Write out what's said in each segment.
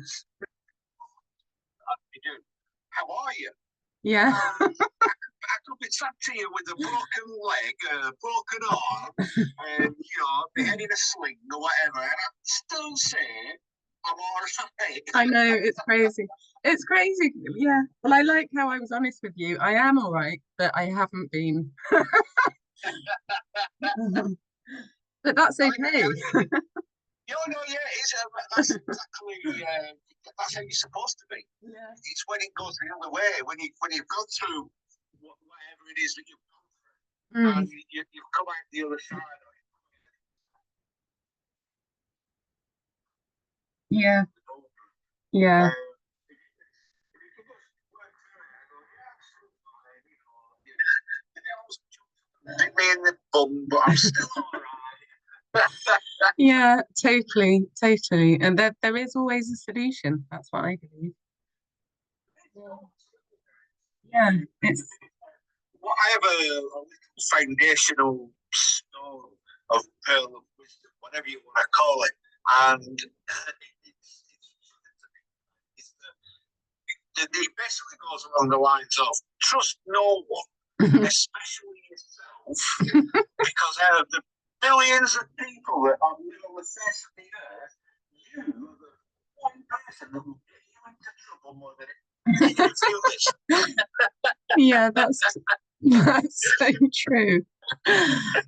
is, how are you? Yeah. I could be sat here with a broken leg, a broken arm, and, you know, my head in a sling or whatever, and I'd still say I'm all right. I know, it's crazy. It's crazy. Yeah. Well, I like how I was honest with you. I am all right, but I haven't been. But that's okay. That's exactly that's how you're supposed to be. Yeah. It's when it goes the other way, when you've gone through whatever it is that you've gone through, and you've come out the other side. Yeah. Yeah. Bit me in the bum, but I'm still all right. Yeah, totally. And there is always a solution. That's what I believe. Yeah, it's I have a little foundational stone of pearl of wisdom, whatever you want to call it, and it basically goes along the lines of trust no one, especially yourself, because out of the billions of people that are living on the face of the earth, you are the one person that will get you into trouble more than anything you listen. Yeah, that's so true.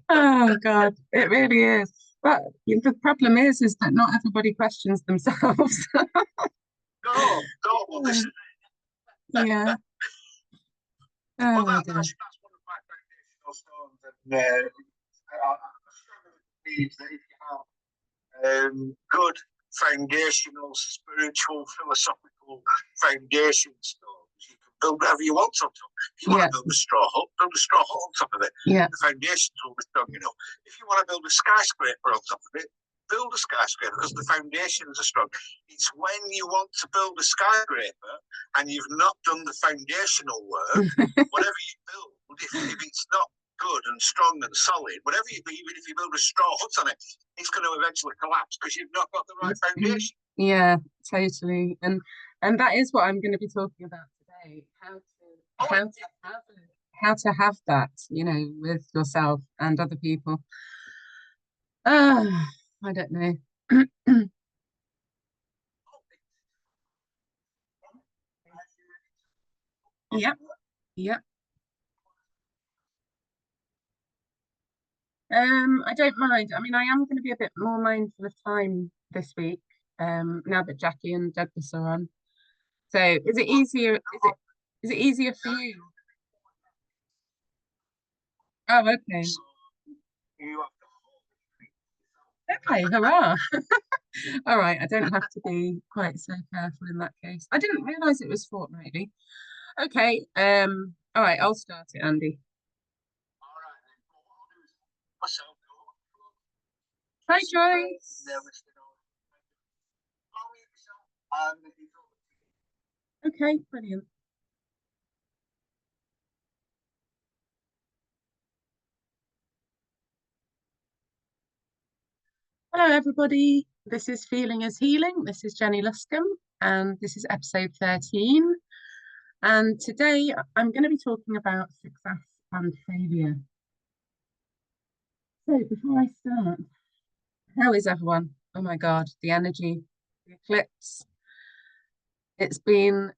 Oh God, it really is. But the problem is that not everybody questions themselves. No, well, this is it. Yeah. Oh my God. That's one of my foundational stones, and I strongly believe that if you have good foundational, spiritual, philosophical foundation stones, you can build whatever you want on top. If you want to build a straw hut, build a straw hut on top of it. Yeah. The foundations will be strong enough. If you want to build a skyscraper on top of it, build a skyscraper because the foundations are strong. It's when you want to build a skyscraper and you've not done the foundational work, whatever you build, if it's not good and strong and solid, whatever you do, even if you build a straw hut on it, it's going to eventually collapse because you've not got the right foundation. Yeah, totally. And that is what I'm going to be talking about today. How to have that, you know, with yourself and other people. I don't know. Yep. Yep. I don't mind. I mean, I am going to be a bit more mindful of time this week, now that Jackie and Douglas are on. So is it easier? Is it easier for you? Oh, okay. Okay, hurrah. All right, I don't have to be quite so careful in that case. I didn't realise it was fortnightly. Okay, all right, I'll start it, Andy. Hi, Joyce. Okay, brilliant. Hello, everybody. This is Feeling is Healing. This is Jenny Luscombe, and this is episode 13. And today I'm going to be talking about success and failure. So before I start, how is everyone? Oh my God, the energy, the eclipse. It's been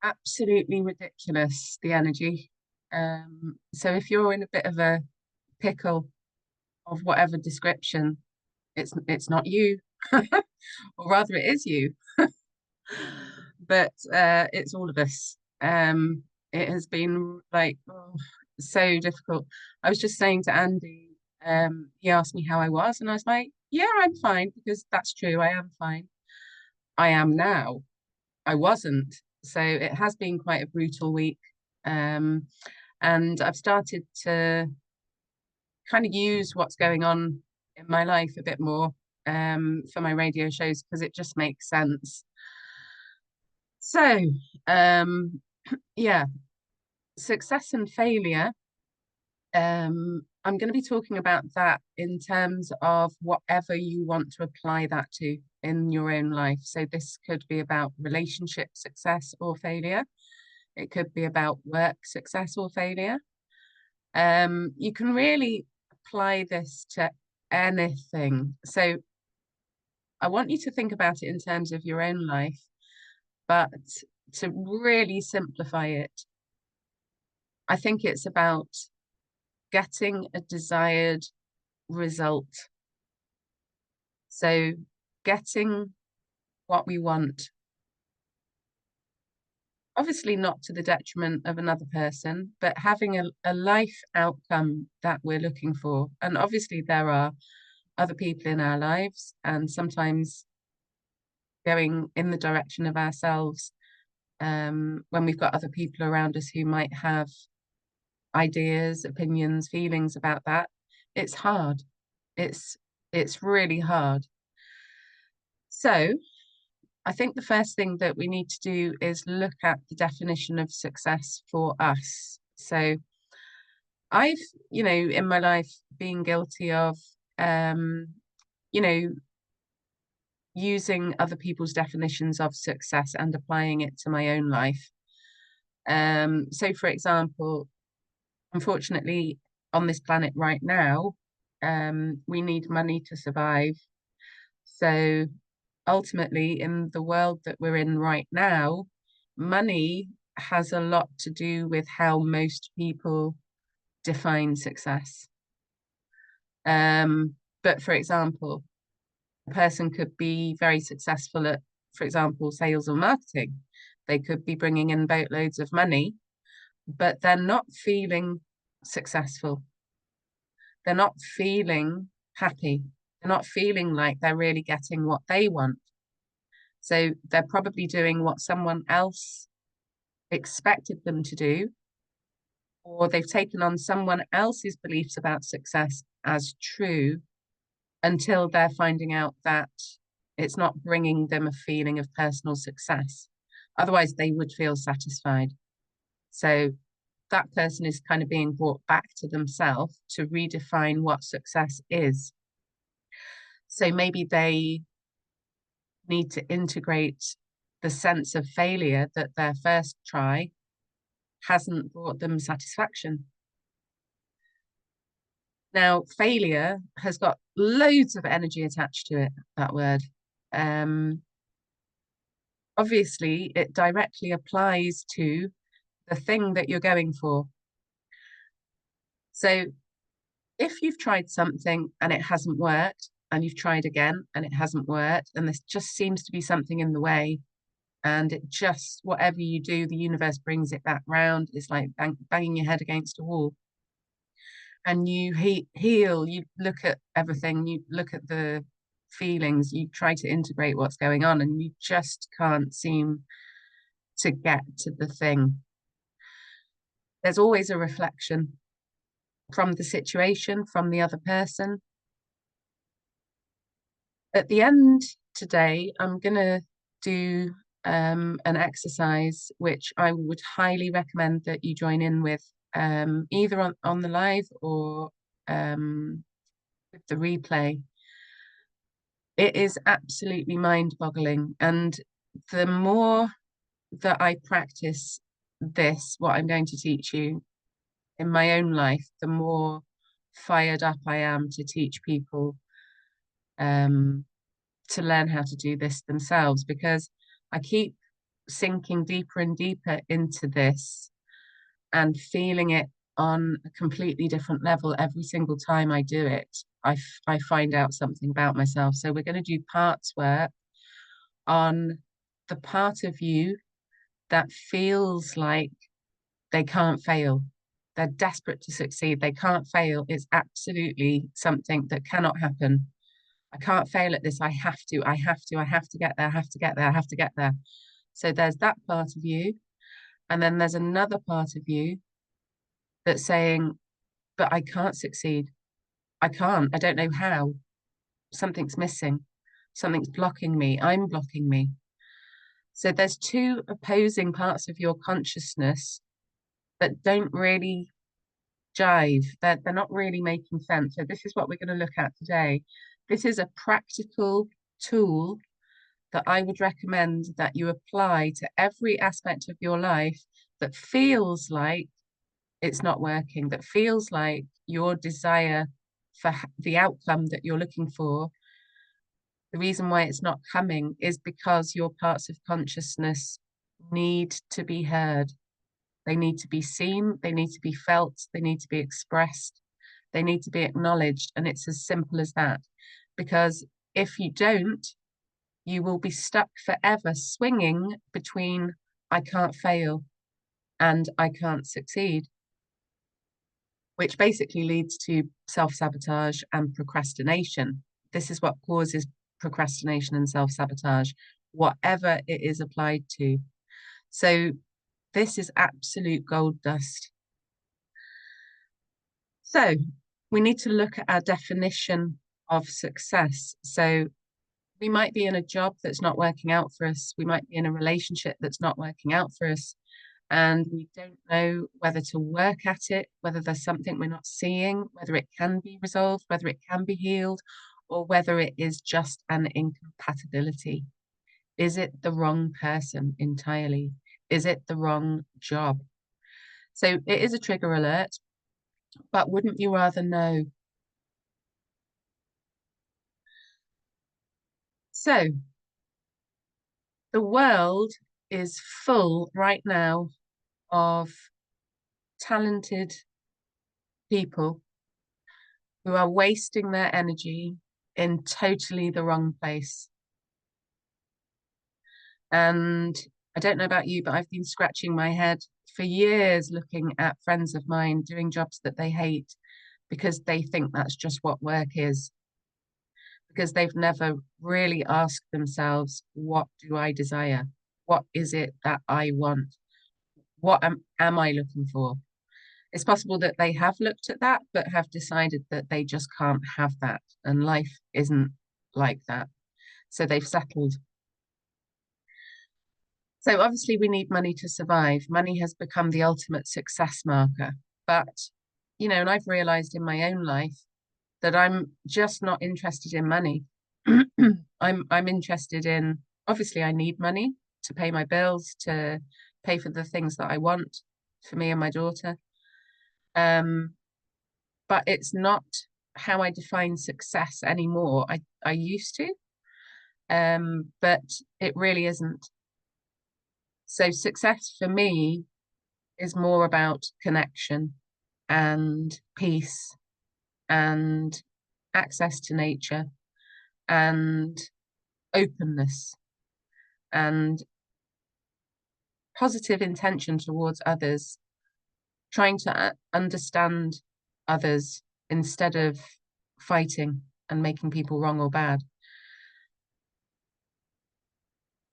absolutely ridiculous, the energy. So if you're in a bit of a pickle of whatever description, it's not you, or rather it is you. But it's all of us. It has been like so difficult. I was just saying to Andy, he asked me how I was, and I was like, yeah, I'm fine, because that's true, I am fine. I am now. I wasn't. So it has been quite a brutal week. And I've started to kind of use what's going on in my life a bit more for my radio shows, because it just makes sense. So, yeah, success and failure. I'm going to be talking about that in terms of whatever you want to apply that to in your own life. So this could be about relationship success or failure. It could be about work success or failure. You can really apply this to anything. So I want you to think about it in terms of your own life, but to really simplify it, I think it's about getting a desired result. So getting what we want, obviously not to the detriment of another person, but having a life outcome that we're looking for. And obviously there are other people in our lives, and sometimes going in the direction of ourselves, when we've got other people around us who might have ideas, opinions, feelings about that, it's hard. It's really hard. So I think the first thing that we need to do is look at the definition of success for us. So I've, in my life been guilty of, you know, using other people's definitions of success and applying it to my own life. So for example, unfortunately, on this planet right now, we need money to survive. So ultimately, in the world that we're in right now, money has a lot to do with how most people define success. But for example, a person could be very successful at, for example, sales or marketing. They could be bringing in boatloads of money, but they're not feeling successful. They're not feeling happy. They're not feeling like they're really getting what they want. So they're probably doing what someone else expected them to do, or they've taken on someone else's beliefs about success as true until they're finding out that it's not bringing them a feeling of personal success. Otherwise, they would feel satisfied. So that person is kind of being brought back to themselves to redefine what success is. So maybe they need to integrate the sense of failure that their first try hasn't brought them satisfaction. Now, failure has got loads of energy attached to it, that word. Obviously, it directly applies to the thing that you're going for. So if you've tried something and it hasn't worked, and you've tried again and it hasn't worked, and there just seems to be something in the way, and it just, whatever you do, the universe brings it back round. It's like banging your head against a wall. And you heal, you look at everything, you look at the feelings, you try to integrate what's going on, and you just can't seem to get to the thing. There's always a reflection from the situation, from the other person. At the end today, I'm going to do an exercise which I would highly recommend that you join in with, either on the live or with the replay. It is absolutely mind-boggling. And the more that I practice this, what I'm going to teach you in my own life, the more fired up I am to teach people to learn how to do this themselves, because I keep sinking deeper and deeper into this and feeling it on a completely different level every single time I do it. I find out something about myself. So we're going to do parts work on the part of you that feels like they can't fail. They're desperate to succeed. They can't fail. It's absolutely something that cannot happen. I can't fail at this. I have to get there. I have to get there. I have to get there. So there's that part of you. And then there's another part of you that's saying, but I can't succeed. I can't. I don't know how. Something's missing. Something's blocking me. I'm blocking me. So there's two opposing parts of your consciousness that don't really jive. They're not really making sense. So this is what we're going to look at today. This is a practical tool that I would recommend that you apply to every aspect of your life that feels like it's not working, that feels like your desire for the outcome that you're looking for, the reason why it's not coming is because your parts of consciousness need to be heard. They need to be seen, they need to be felt, they need to be expressed, they need to be acknowledged. And it's as simple as that. Because if you don't, you will be stuck forever swinging between I can't fail and I can't succeed, which basically leads to self-sabotage and procrastination. This is what causes procrastination and self-sabotage, whatever it is applied to. So this is absolute gold dust. So we need to look at our definition of success. So we might be in a job that's not working out for us. We might be in a relationship that's not working out for us. And we don't know whether to work at it, whether there's something we're not seeing, whether it can be resolved, whether it can be healed, or whether it is just an incompatibility. Is it the wrong person entirely? Is it the wrong job? So it is a trigger alert, but wouldn't you rather know? So the world is full right now of talented people who are wasting their energy in totally the wrong place. And I don't know about you, but I've been scratching my head for years looking at friends of mine doing jobs that they hate because they think that's just what work is. Because they've never really asked themselves, what do I desire? What is it that I want? What am I looking for? It's possible that they have looked at that, but have decided that they just can't have that. And life isn't like that. So they've settled. So obviously we need money to survive. Money has become the ultimate success marker. But, you know, and I've realized in my own life that I'm just not interested in money. I'm interested in, obviously I need money to pay my bills, to pay for the things that I want for me and my daughter. But it's not how I define success anymore. I used to, but it really isn't. So success for me is more about connection and peace and access to nature and openness and positive intention towards others, trying to understand others instead of fighting and making people wrong or bad.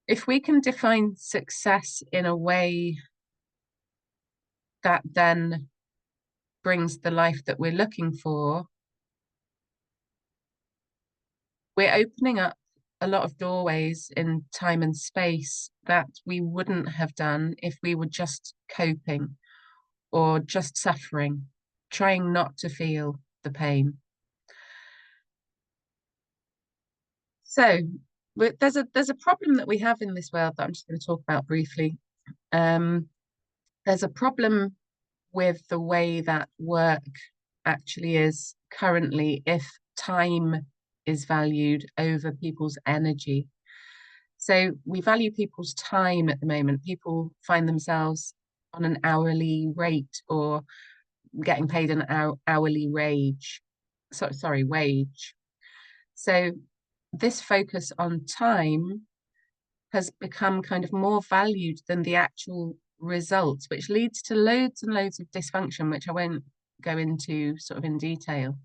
If we can define success in a way that then brings the life that we're looking for, we're opening up a lot of doorways in time and space that we wouldn't have done if we were just coping or just suffering, trying not to feel the pain. So there's a problem that we have in this world that I'm just going to talk about briefly. There's a problem with the way that work actually is currently if time is valued over people's energy. So we value people's time at the moment. People find themselves on an hourly rate or getting paid an hourly wage. Wage. So this focus on time has become kind of more valued than the actual results, which leads to loads and loads of dysfunction, which I won't go into sort of in detail.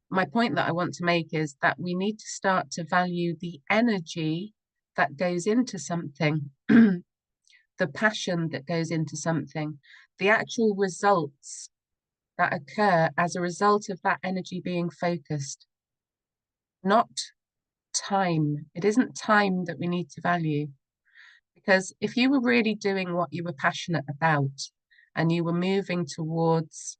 My point that I want to make is that we need to start to value the energy that goes into something, the passion that goes into something, the actual results that occur as a result of that energy being focused, not time. It isn't time that we need to value. Because if you were really doing what you were passionate about and you were moving towards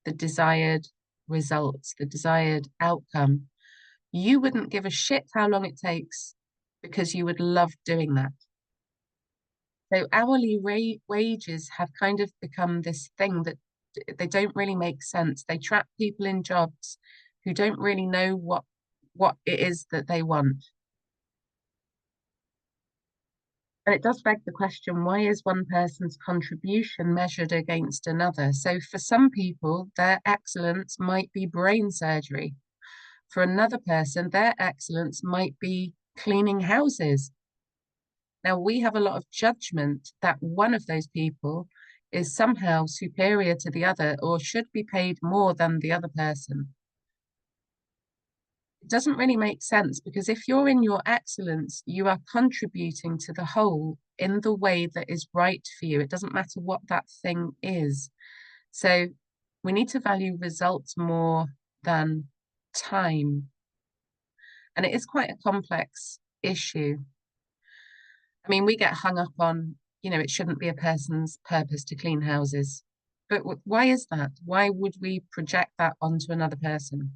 the desired results, the desired outcome, you wouldn't give a shit how long it takes. because you would love doing that. So hourly wages have kind of become this thing that they don't really make sense. They trap people in jobs who don't really know what it is that they want. And it does beg the question, why is one person's contribution measured against another? So for some people, their excellence might be brain surgery. For another person, their excellence might be cleaning houses. Now, we have a lot of judgment that one of those people is somehow superior to the other or should be paid more than the other person. It doesn't really make sense, because if you're in your excellence, you are contributing to the whole in the way that is right for you. It doesn't matter what that thing is. So we need to value results more than time. And it is quite a complex issue. I mean, we get hung up on, it shouldn't be a person's purpose to clean houses. But why is that? Why would we project that onto another person?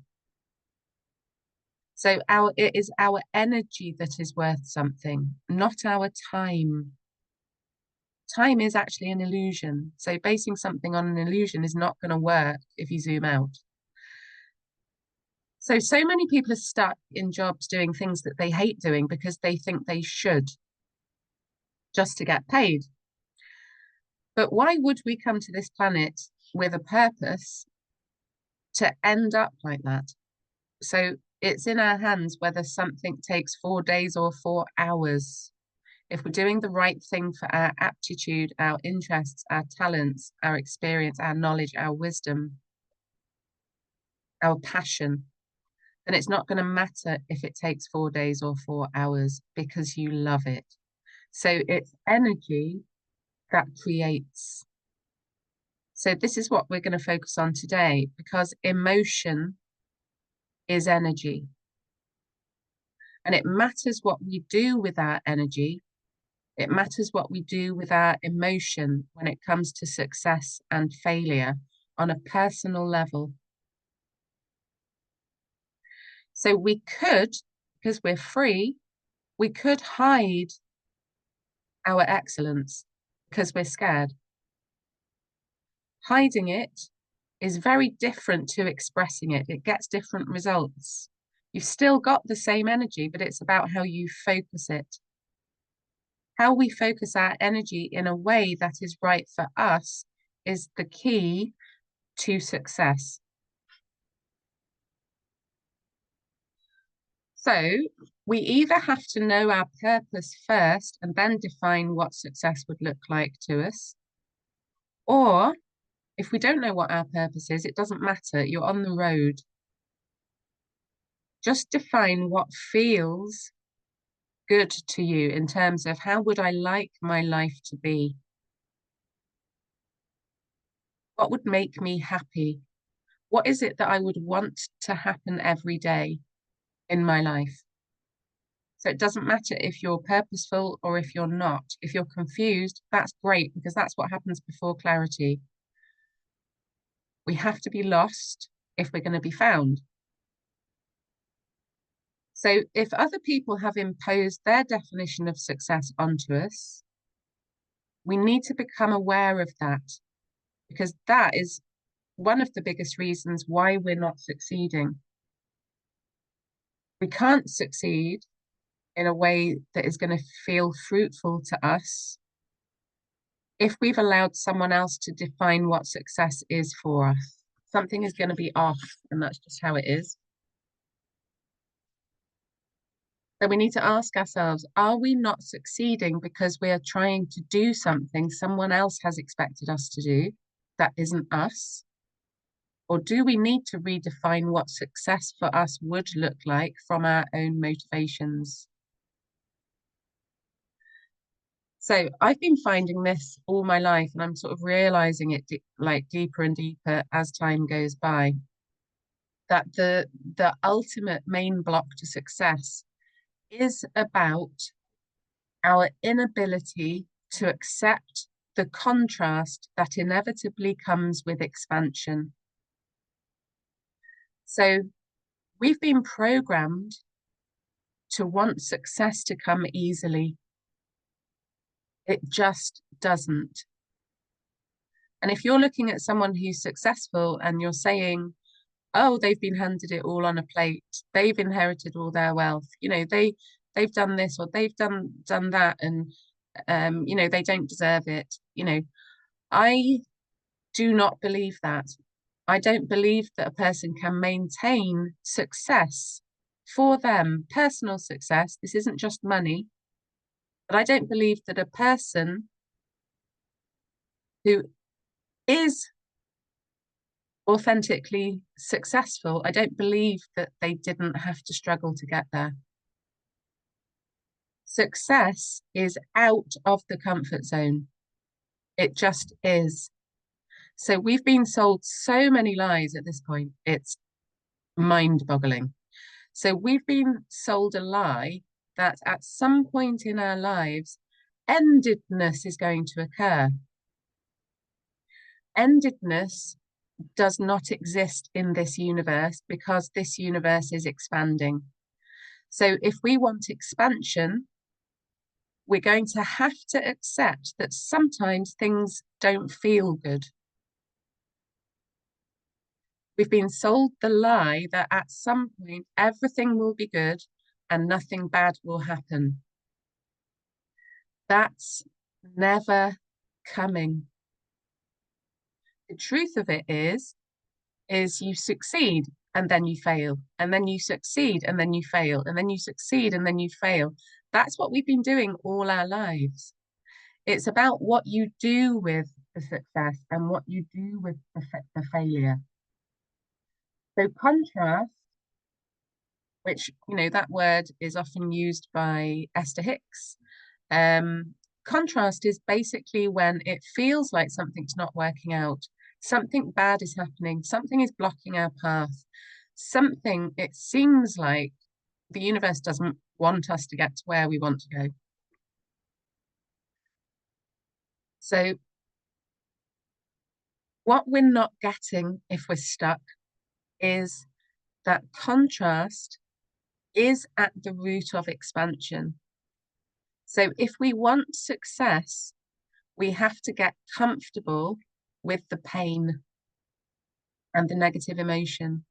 So it is our energy that is worth something, not our time. Time is actually an illusion. So basing something on an illusion is not going to work if you zoom out. So many people are stuck in jobs doing things that they hate doing because they think they should, just to get paid. But why would we come to this planet with a purpose to end up like that? So it's in our hands whether something takes 4 days or 4 hours. If we're doing the right thing for our aptitude, our interests, our talents, our experience, our knowledge, our wisdom, our passion, then it's not going to matter if it takes 4 days or 4 hours, because you love it. So it's energy that creates. So this is what we're going to focus on today, because emotion is energy. And it matters what we do with our energy. It matters what we do with our emotion when it comes to success and failure on a personal level. So we could, because we're free, we could hide our excellence because we're scared. Hiding it is very different to expressing it. It gets different results. You've still got the same energy, but it's about how you focus it. How we focus our energy in a way that is right for us is the key to success. So we either have to know our purpose first and then define what success would look like to us, or if we don't know what our purpose is, it doesn't matter. You're on the road. Just define what feels good to you in terms of how would I like my life to be? What would make me happy? What is it that I would want to happen every day in my life? So it doesn't matter if you're purposeful or if you're not. If you're confused, that's great, because that's what happens before clarity. We have to be lost if we're going to be found. So if other people have imposed their definition of success onto us, we need to become aware of that, because that is one of the biggest reasons why we're not succeeding. We can't succeed in a way that is going to feel fruitful to us if we've allowed someone else to define what success is for us. Something is going to be off, and that's just how it is. So we need to ask ourselves, are we not succeeding because we are trying to do something someone else has expected us to do that isn't us? Or do we need to redefine what success for us would look like from our own motivations? So I've been finding this all my life, and I'm sort of realizing it deeper and deeper as time goes by, that the ultimate main block to success is about our inability to accept the contrast that inevitably comes with expansion. So we've been programmed to want success to come easily. It just doesn't. And if you're looking at someone who's successful and you're saying, oh, they've been handed it all on a plate, they've inherited all their wealth, you know, they've done this or they've done that, and you know, they don't deserve it. You know, I do not believe that. I don't believe that a person can maintain success for them, personal success. This isn't just money. But I don't believe that a person who is authentically successful, I don't believe that they didn't have to struggle to get there. Success is out of the comfort zone. It just is. So we've been sold so many lies at this point. It's mind-boggling. So we've been sold a lie that at some point in our lives, endedness is going to occur. Endedness does not exist in this universe because this universe is expanding. So if we want expansion, we're going to have to accept that sometimes things don't feel good. We've been sold the lie that at some point everything will be good and nothing bad will happen. That's never coming. The truth of it is you succeed and then you fail, and then you succeed and then you fail, and then you succeed and then you fail. That's what we've been doing all our lives. It's about what you do with the success and what you do with the failure. So contrast, which, you know, that word is often used by Esther Hicks. Contrast is basically when it feels like something's not working out, something bad is happening, something is blocking our path, something, it seems like the universe doesn't want us to get to where we want to go. So what we're not getting if we're stuck is that contrast is at the root of expansion. So if we want success, we have to get comfortable with the pain and the negative emotion.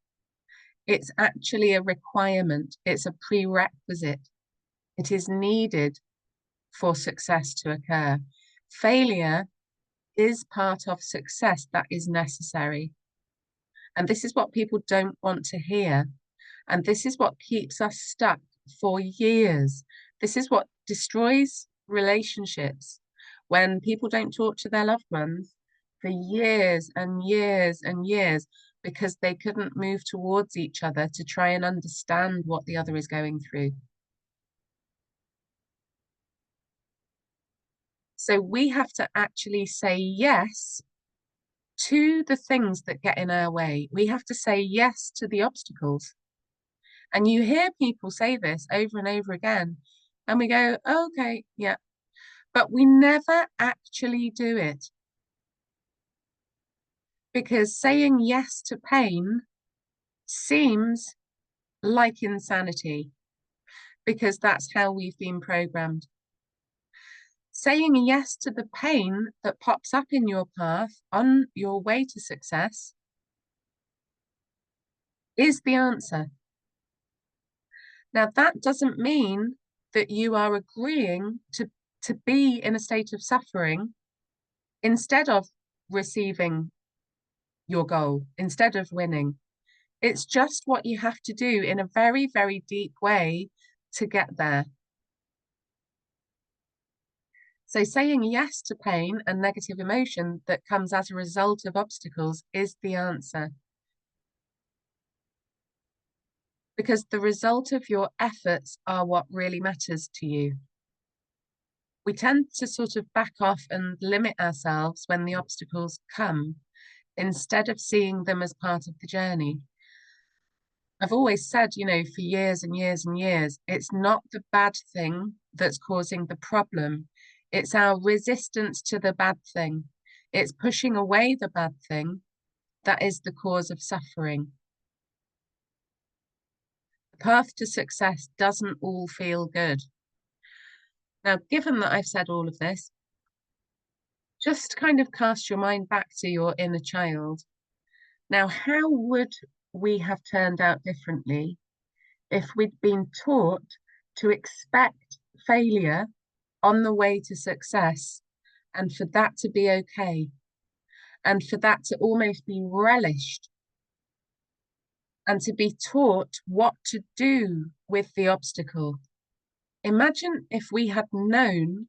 It's actually a requirement. It's a prerequisite. It is needed for success to occur. Failure is part of success that is necessary. And this is what people don't want to hear. And this is what keeps us stuck for years. This is what destroys relationships when people don't talk to their loved ones for years and years and years because they couldn't move towards each other to try and understand what the other is going through. So we have to actually say yes to the things that get in our way. We have to say yes to the obstacles. And you hear people say this over and over again, and we go, oh, okay, yeah. But we never actually do it. Because saying yes to pain seems like insanity, because that's how we've been programmed. Saying yes to the pain that pops up in your path on your way to success is the answer. Now, that doesn't mean that you are agreeing to be in a state of suffering instead of receiving your goal, instead of winning. It's just what you have to do in a very, very deep way to get there. So saying yes to pain and negative emotion that comes as a result of obstacles is the answer. Because the result of your efforts are what really matters to you. We tend to sort of back off and limit ourselves when the obstacles come, instead of seeing them as part of the journey. I've always said, you know, for years and years and years, it's not the bad thing that's causing the problem. It's our resistance to the bad thing. It's pushing away the bad thing that is the cause of suffering. path to success doesn't all feel good. Now, given that I've said all of this, just kind of cast your mind back to your inner child. Now, how would we have turned out differently if we'd been taught to expect failure on the way to success, and for that to be okay, and for that to almost be relished, and to be taught what to do with the obstacle? Imagine if we had known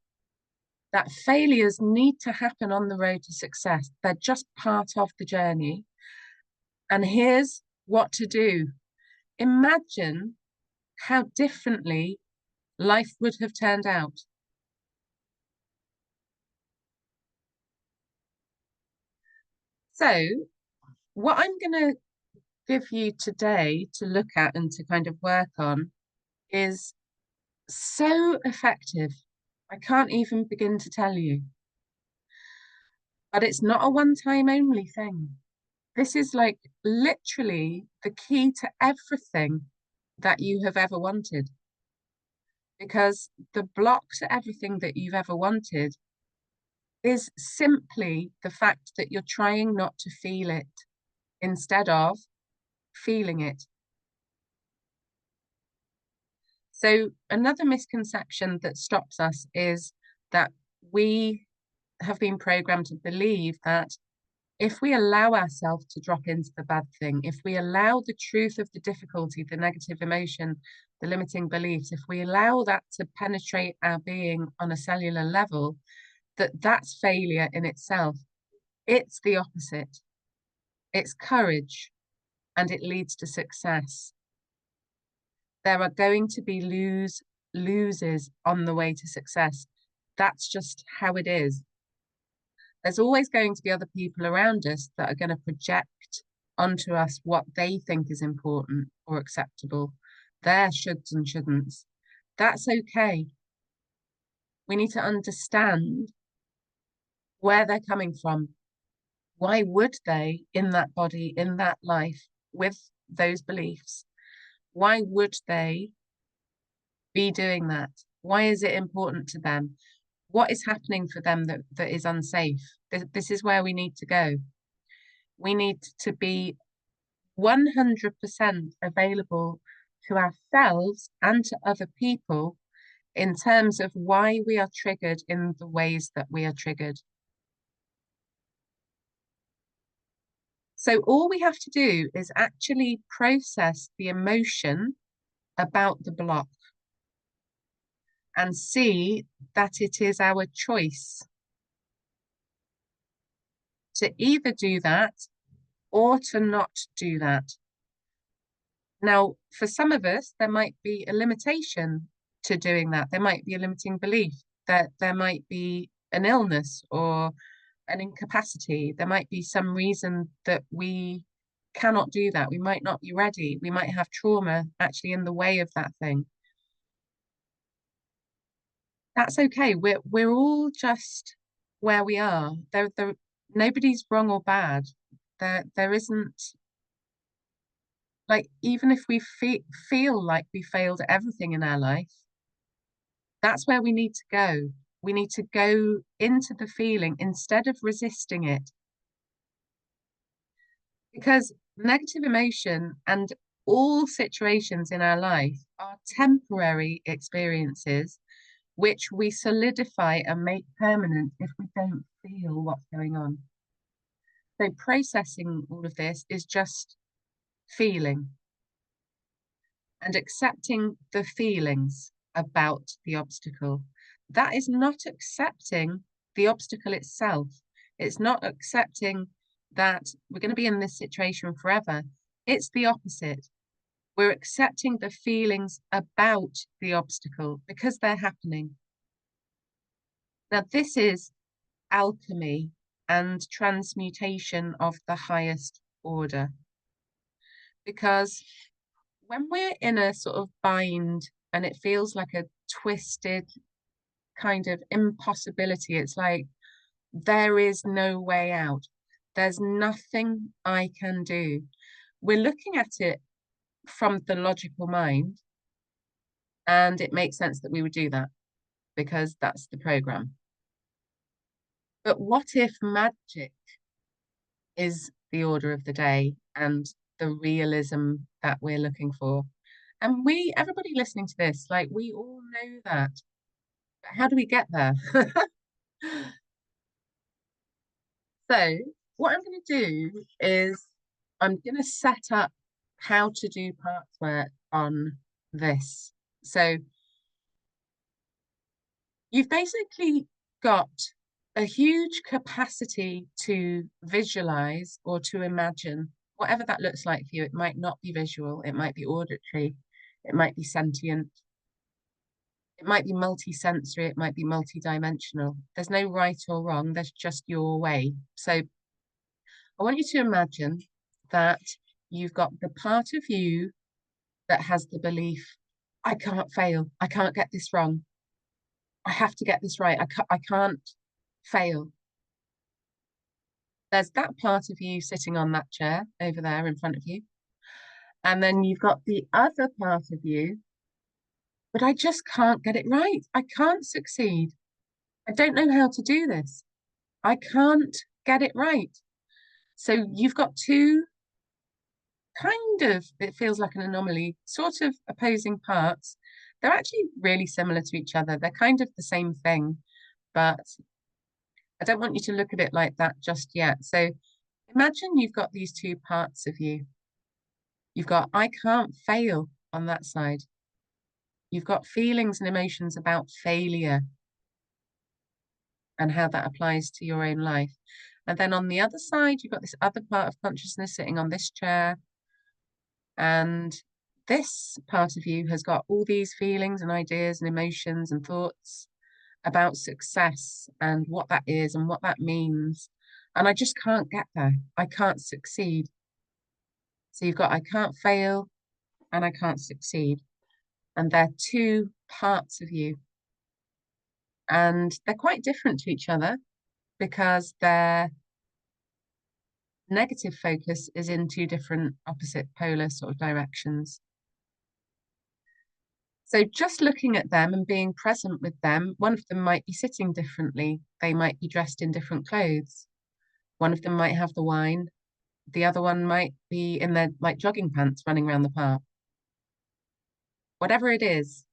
that failures need to happen on the road to success. They're just part of the journey. And here's what to do. Imagine how differently life would have turned out. So what I'm going to give you today to look at and to kind of work on is so effective. I can't even begin to tell you. But it's not a one-time only thing. This is like literally the key to everything that you have ever wanted. Because the block to everything that you've ever wanted is simply the fact that you're trying not to feel it instead of feeling it. So another misconception that stops us is that we have been programmed to believe that if we allow ourselves to drop into the bad thing, if we allow the truth of the difficulty, the negative emotion, the limiting beliefs, if we allow that to penetrate our being on a cellular level, that's failure in itself. It's the opposite. It's courage, and it leads to success. There are going to be losers on the way to success. That's just how it is. There's always going to be other people around us that are going to project onto us what they think is important or acceptable, their shoulds and shouldn'ts. That's okay. We need to understand where they're coming from. Why would they, in that body, in that life, with those beliefs, why would they be doing that? Why is it important to them? What is happening for them that is unsafe? This is where we need to go. We need to be 100% available to ourselves and to other people in terms of why we are triggered in the ways that we are triggered. So all we have to do is actually process the emotion about the block and see that it is our choice to either do that or to not do that. Now, for some of us, there might be a limitation to doing that. There might be a limiting belief, that there might be an illness or an incapacity. There might be some reason that we cannot do that. We might not be ready. We might have trauma actually in the way of that thing. That's okay. We're all just where we are. Nobody's wrong or bad. There isn't, like, even if we feel like we failed at everything in our life, that's where we need to go. We need to go into the feeling instead of resisting it. Because negative emotion and all situations in our life are temporary experiences which we solidify and make permanent if we don't feel what's going on. So processing all of this is just feeling and accepting the feelings about the obstacle. That is not accepting the obstacle itself. It's not accepting that we're going to be in this situation forever. It's the opposite. We're accepting the feelings about the obstacle because they're happening. Now, this is alchemy and transmutation of the highest order. Because when we're in a sort of bind and it feels like a twisted kind of impossibility, it's like there is no way out. There's nothing I can do. We're looking at it from the logical mind, and it makes sense that we would do that because that's the program. But what if magic is the order of the day and the realism that we're looking for? And everybody listening to this, like, we all know that. But how do we get there? So what I'm going to do is I'm going to set up how to do parts work on this. So you've basically got a huge capacity to visualize or to imagine, whatever that looks like for you. It might not be visual, it might be auditory, it might be sentient, it might be multi-sensory, it might be multi-dimensional. There's no right or wrong, there's just your way. So I want you to imagine that you've got the part of you that has the belief, I can't fail, I can't get this wrong, I have to get this right, I can't fail. There's that part of you sitting on that chair over there in front of you. And then you've got the other part of you, but I just can't get it right. I can't succeed. I don't know how to do this. I can't get it right. So you've got two kind of, it feels like an anomaly, sort of opposing parts. They're actually really similar to each other. They're kind of the same thing, but I don't want you to look at it like that just yet. So imagine you've got these two parts of you. You've got I can't fail on that side. You've got feelings and emotions about failure and how that applies to your own life. And then on the other side, you've got this other part of consciousness sitting on this chair. And this part of you has got all these feelings and ideas and emotions and thoughts about success and what that is and what that means. And I just can't get there. I can't succeed. So you've got I can't fail and I can't succeed. And they're two parts of you. And they're quite different to each other because their negative focus is in two different opposite polar sort of directions. So just looking at them and being present with them, one of them might be sitting differently. They might be dressed in different clothes. One of them might have the wine. The other one might be in their like jogging pants running around the park. Whatever it is,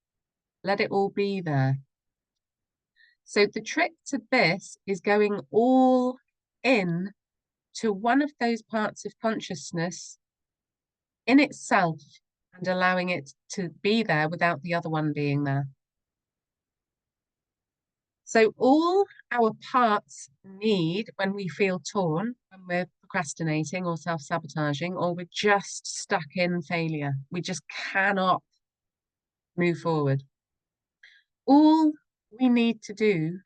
let it all be there. So the trick to this is going all in to one of those parts of consciousness in itself and allowing it to be there without the other one being there. So all our parts need when we feel torn, when we're procrastinating or self-sabotaging, or we're just stuck in failure, we just cannot move forward. All we need to do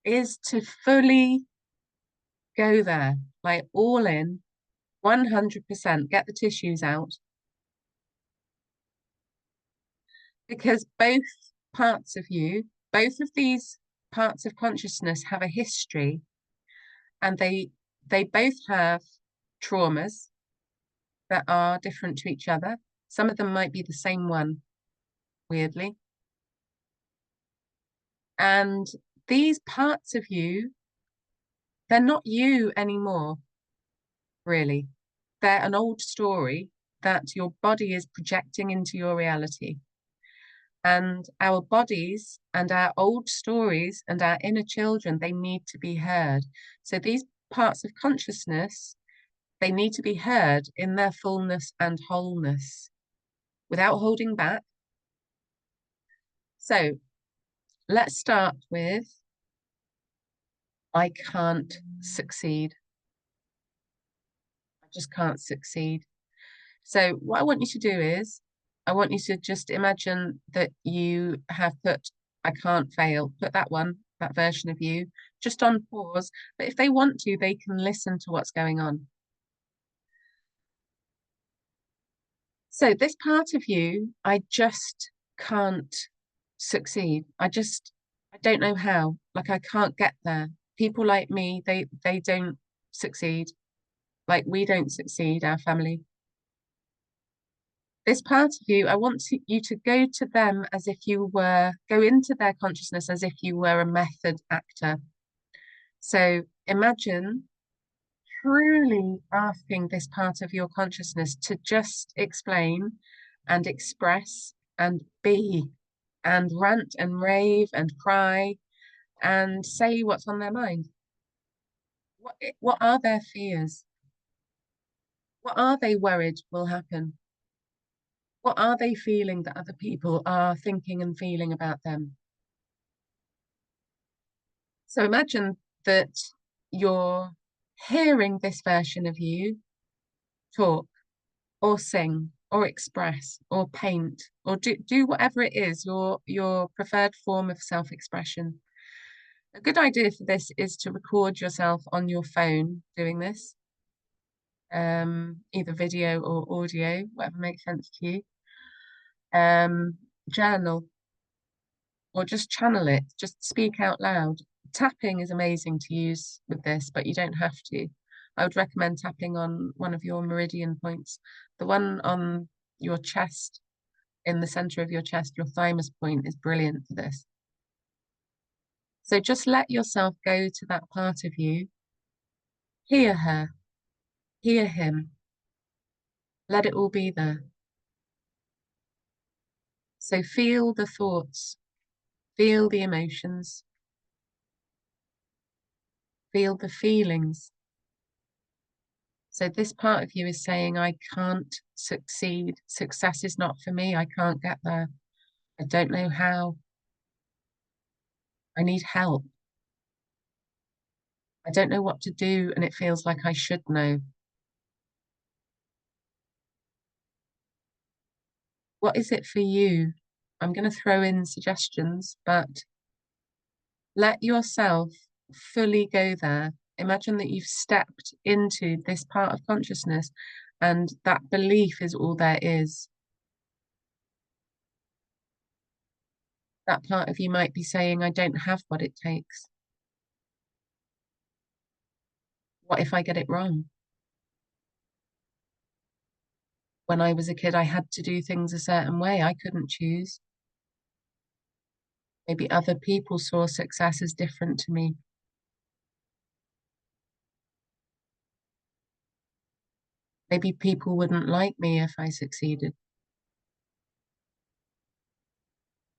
is to fully go there, like all in, 100%, get the tissues out. Because both parts of you, both of these parts of consciousness have a history, and they both have traumas that are different to each other. Some of them might be the same one, weirdly. And these parts of you, they're not you anymore, really. They're an old story that your body is projecting into your reality. And our bodies and our old stories and our inner children, they need to be heard. So these parts of consciousness, they need to be heard in their fullness and wholeness without holding back. So let's start with I can't succeed. I just can't succeed. So what I want you to do is I want you to just imagine that you have put I can't fail, put that one, that version of you, just on pause. But if they want to, they can listen to what's going on. So this part of you, I just can't succeed. I don't know how. Like I can't get there. People like me, they don't succeed. Like we don't succeed, our family. This part of you, I want you to go to them as if you were, go into their consciousness as if you were a method actor. So imagine truly asking this part of your consciousness to just explain and express and be and rant and rave and cry and say what's on their mind. What are their fears? What are they worried will happen? What are they feeling that other people are thinking and feeling about them? So imagine that you're hearing this version of you talk or sing or express or paint or do whatever it is, your preferred form of self-expression. A good idea for this is to record yourself on your phone doing this, either video or audio, whatever makes sense to you. Journal or just channel it, just speak out loud. Tapping is amazing to use with this, but you don't have to. I would recommend tapping on one of your meridian points. The one on your chest, in the center of your chest, your thymus point, is brilliant for this. So just let yourself go to that part of you. Hear her, hear him. Let it all be there. So feel the thoughts, feel the emotions, feel the feelings. So this part of you is saying, I can't succeed. Success is not for me. I can't get there. I don't know how. I need help. I don't know what to do, and it feels like I should know. What is it for you? I'm going to throw in suggestions, but let yourself fully go there. Imagine that you've stepped into this part of consciousness and that belief is all there is. That part of you might be saying, I don't have what it takes. What if I get it wrong? When I was a kid, I had to do things a certain way. I couldn't choose. Maybe other people saw success as different to me. Maybe people wouldn't like me if I succeeded.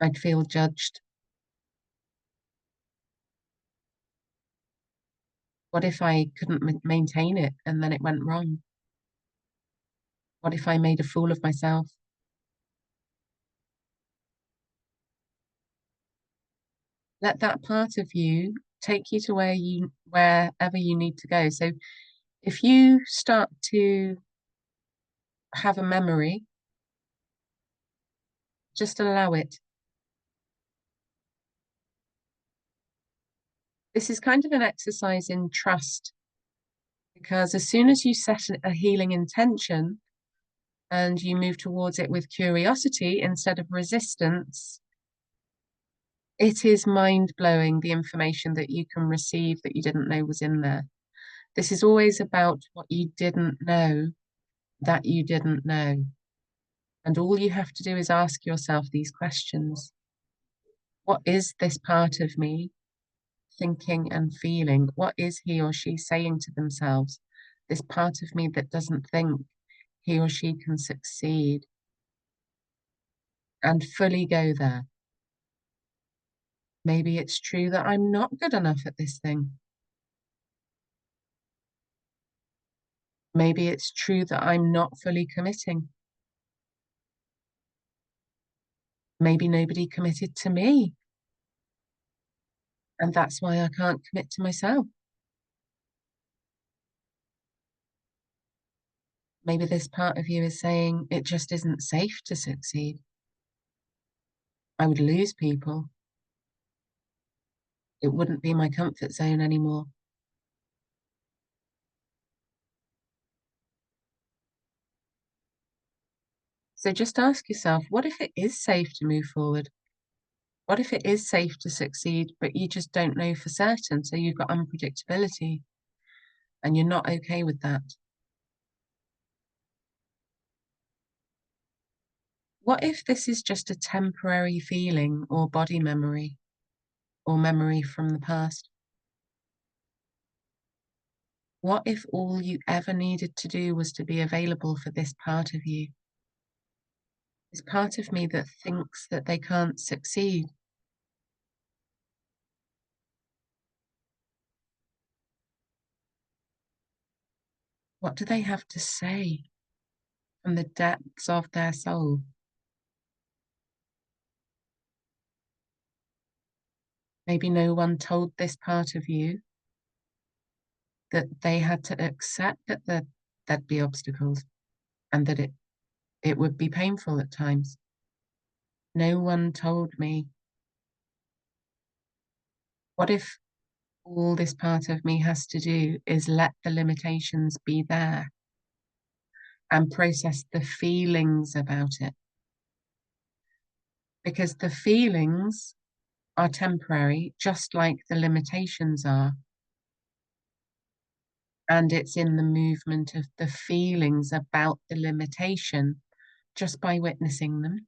I'd feel judged. What if I couldn't maintain it and then it went wrong? What if I made a fool of myself? Let that part of you take you to wherever you need to go. So if you start to have a memory, just allow it. This is kind of an exercise in trust, because as soon as you set a healing intention and you move towards it with curiosity instead of resistance, it is mind-blowing the information that you can receive that you didn't know was in there. This is always about what you didn't know that you didn't know. And all you have to do is ask yourself these questions. What is this part of me thinking and feeling? What is he or she saying to themselves? This part of me that doesn't think he or she can succeed. And fully go there. Maybe it's true that I'm not good enough at this thing. Maybe it's true that I'm not fully committing. Maybe nobody committed to me. And that's why I can't commit to myself. Maybe this part of you is saying it just isn't safe to succeed. I would lose people. It wouldn't be my comfort zone anymore. So just ask yourself, what if it is safe to move forward? What if it is safe to succeed, but you just don't know for certain? So you've got unpredictability and you're not okay with that. What if this is just a temporary feeling or body memory or memory from the past? What if all you ever needed to do was to be available for this part of you? This part of me that thinks that they can't succeed. What do they have to say from the depths of their soul? Maybe no one told this part of you that they had to accept that there'd be obstacles and that it would be painful at times. No one told me. What if all this part of me has to do is let the limitations be there and process the feelings about it? Because the feelings are temporary, just like the limitations are. And it's in the movement of the feelings about the limitation, just by witnessing them.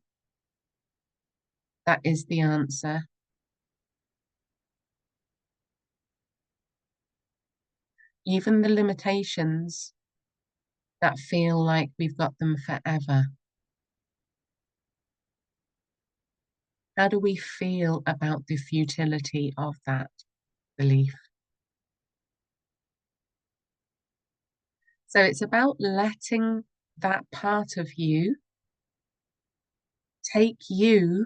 That is the answer. Even the limitations that feel like we've got them forever. How do we feel about the futility of that belief? So it's about letting that part of you take you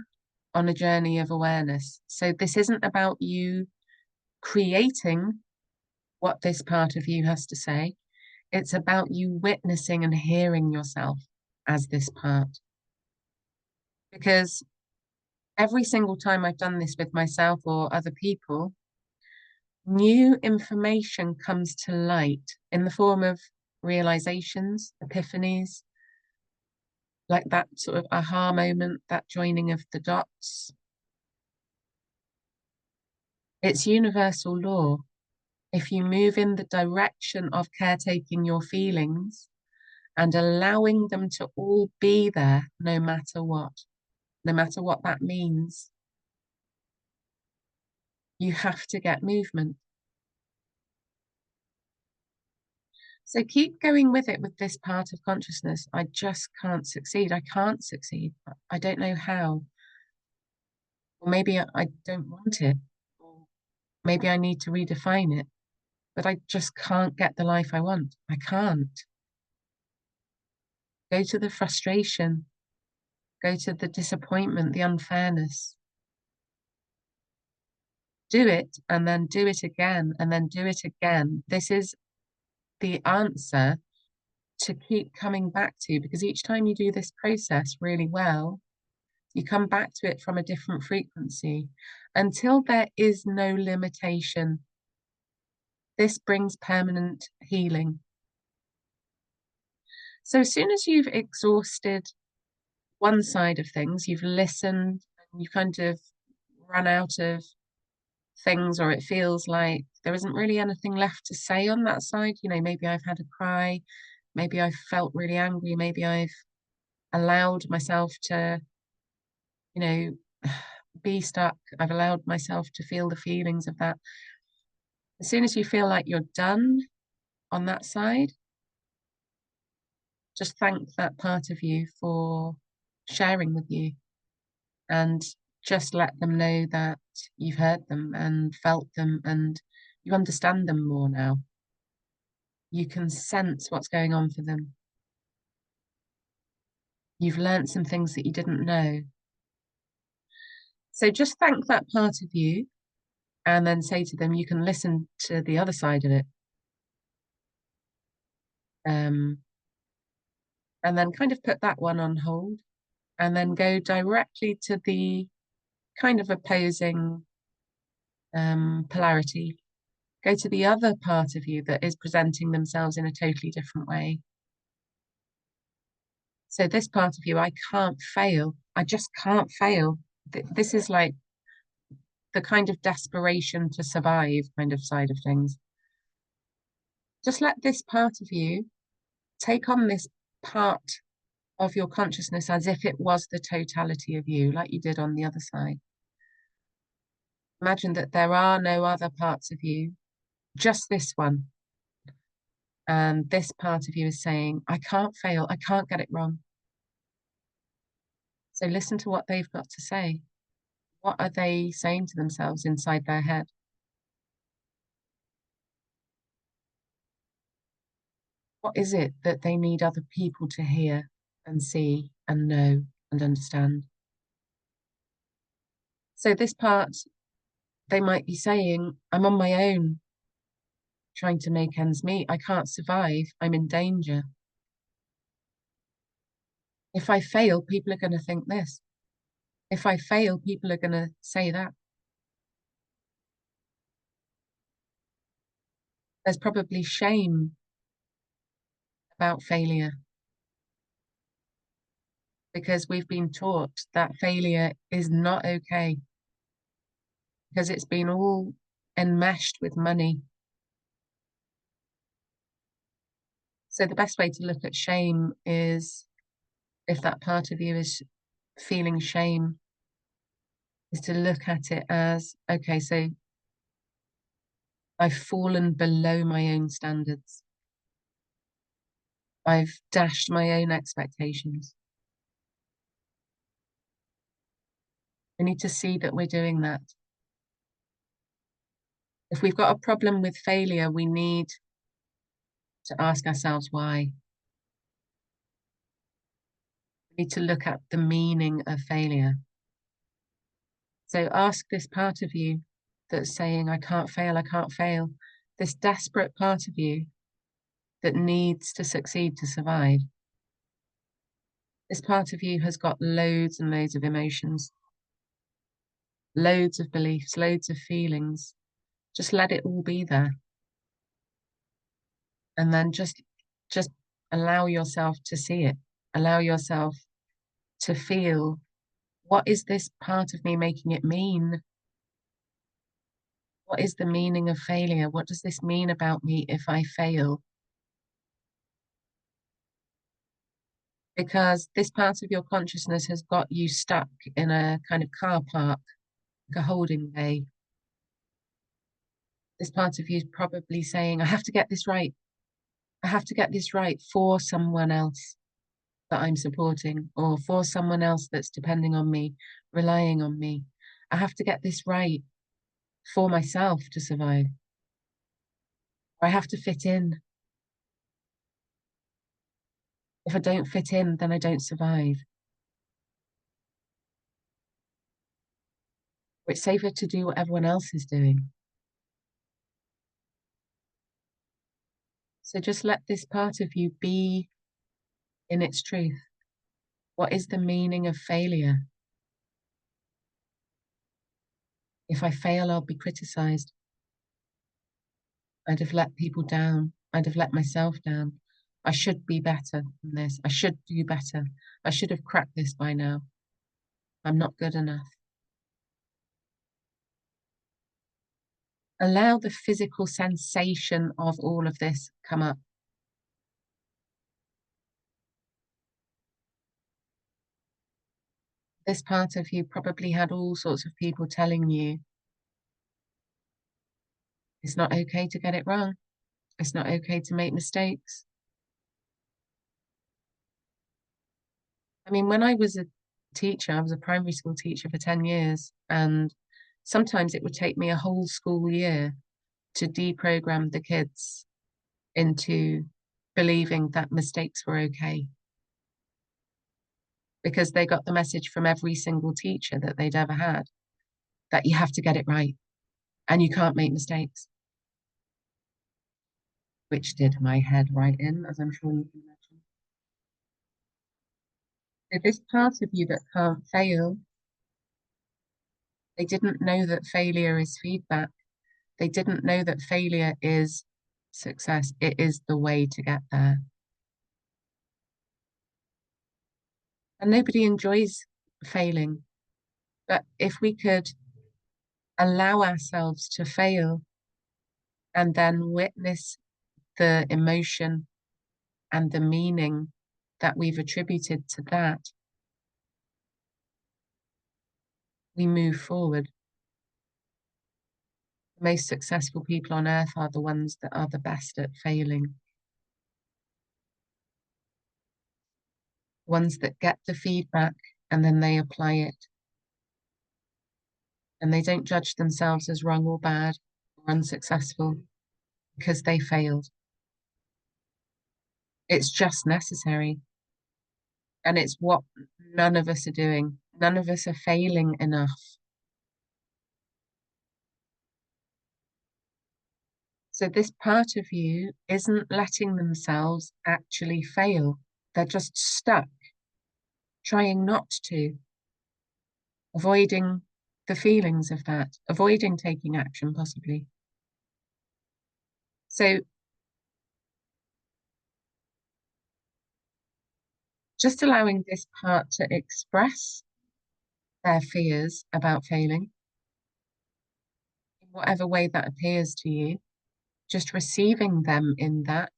on a journey of awareness. So this isn't about you creating what this part of you has to say. It's about you witnessing and hearing yourself as this part. Because every single time I've done this with myself or other people, new information comes to light in the form of realizations, epiphanies, like that sort of aha moment, that joining of the dots. It's universal law. If you move in the direction of caretaking your feelings and allowing them to all be there, no matter what that means, you have to get movement. So keep going with it with this part of consciousness. I just can't succeed. I can't succeed. I don't know how. Or maybe I don't want it. Or maybe I need to redefine it. But I just can't get the life I want. I can't. Go to the frustration. Go to the disappointment, the unfairness. Do it and then do it again and then do it again. This is the answer to keep coming back to, because each time you do this process really well, you come back to it from a different frequency until there is no limitation. This brings permanent healing. So as soon as you've exhausted one side of things, you've listened, and you kind of run out of things, or it feels like there isn't really anything left to say on that side. You know, maybe I've had a cry, maybe I've felt really angry, maybe I've allowed myself to, you know, be stuck. I've allowed myself to feel the feelings of that. As soon as you feel like you're done on that side, just thank that part of you for sharing with you, and just let them know that you've heard them and felt them and you understand them more now. You can sense what's going on for them. You've learned some things that you didn't know. So just thank that part of you and then say to them, you can listen to the other side of it. And then kind of put that one on hold and then go directly to the kind of opposing polarity. Go to the other part of you that is presenting themselves in a totally different way. So this part of you, I can't fail. I just can't fail. This is like the kind of desperation to survive kind of side of things. Just let this part of you take on this part of your consciousness as if it was the totality of you, like you did on the other side. Imagine that there are no other parts of you, just this one. And this part of you is saying, I can't fail, I can't get it wrong. So listen to what they've got to say. What are they saying to themselves inside their head? What is it that they need other people to hear and see and know and understand? So this part, they might be saying, I'm on my own, trying to make ends meet. I can't survive. I'm in danger. If I fail, people are going to think this. If I fail, people are going to say that. There's probably shame about failure because we've been taught that failure is not okay because it's been all enmeshed with money. So the best way to look at shame is, if that part of you is feeling shame, is to look at it as, okay, so I've fallen below my own standards. I've dashed my own expectations. We need to see that we're doing that. If we've got a problem with failure, we need to ask ourselves why. We need to look at the meaning of failure. So ask this part of you that's saying, I can't fail, I can't fail. This desperate part of you that needs to succeed to survive. This part of you has got loads and loads of emotions, loads of beliefs, loads of feelings. Just let it all be there. And then just allow yourself to see it. Allow yourself to feel, what is this part of me making it mean? What is the meaning of failure? What does this mean about me if I fail? Because this part of your consciousness has got you stuck in a kind of car park, like a holding bay. This part of you is probably saying, I have to get this right. I have to get this right for someone else that I'm supporting, or for someone else that's depending on me, relying on me. I have to get this right for myself to survive. I have to fit in. If I don't fit in, then I don't survive. It's safer to do what everyone else is doing. So just let this part of you be in its truth. What is the meaning of failure? If I fail, I'll be criticized. I'd have let people down. I'd have let myself down. I should be better than this. I should do better. I should have cracked this by now. I'm not good enough. Allow the physical sensation of all of this come up. This part of you probably had all sorts of people telling you it's not okay to get it wrong. It's not okay to make mistakes. I mean, when I was a teacher, I was a primary school teacher for 10 years, and sometimes it would take me a whole school year to deprogram the kids into believing that mistakes were okay, because they got the message from every single teacher that they'd ever had that you have to get it right and you can't make mistakes, which did my head right in, as I'm sure you can imagine. So this part of you that can't fail, they didn't know that failure is feedback. They didn't know that failure is success. It is the way to get there. And nobody enjoys failing. But if we could allow ourselves to fail and then witness the emotion and the meaning that we've attributed to that, we move forward. The most successful people on earth are the ones that are the best at failing. Ones that get the feedback and then they apply it. And they don't judge themselves as wrong or bad or unsuccessful because they failed. It's just necessary. And it's what none of us are doing. None of us are failing enough. So this part of you isn't letting themselves actually fail. They're just stuck, trying not to, avoiding the feelings of that, avoiding taking action possibly. So just allowing this part to express their fears about failing, in whatever way that appears to you, just receiving them in that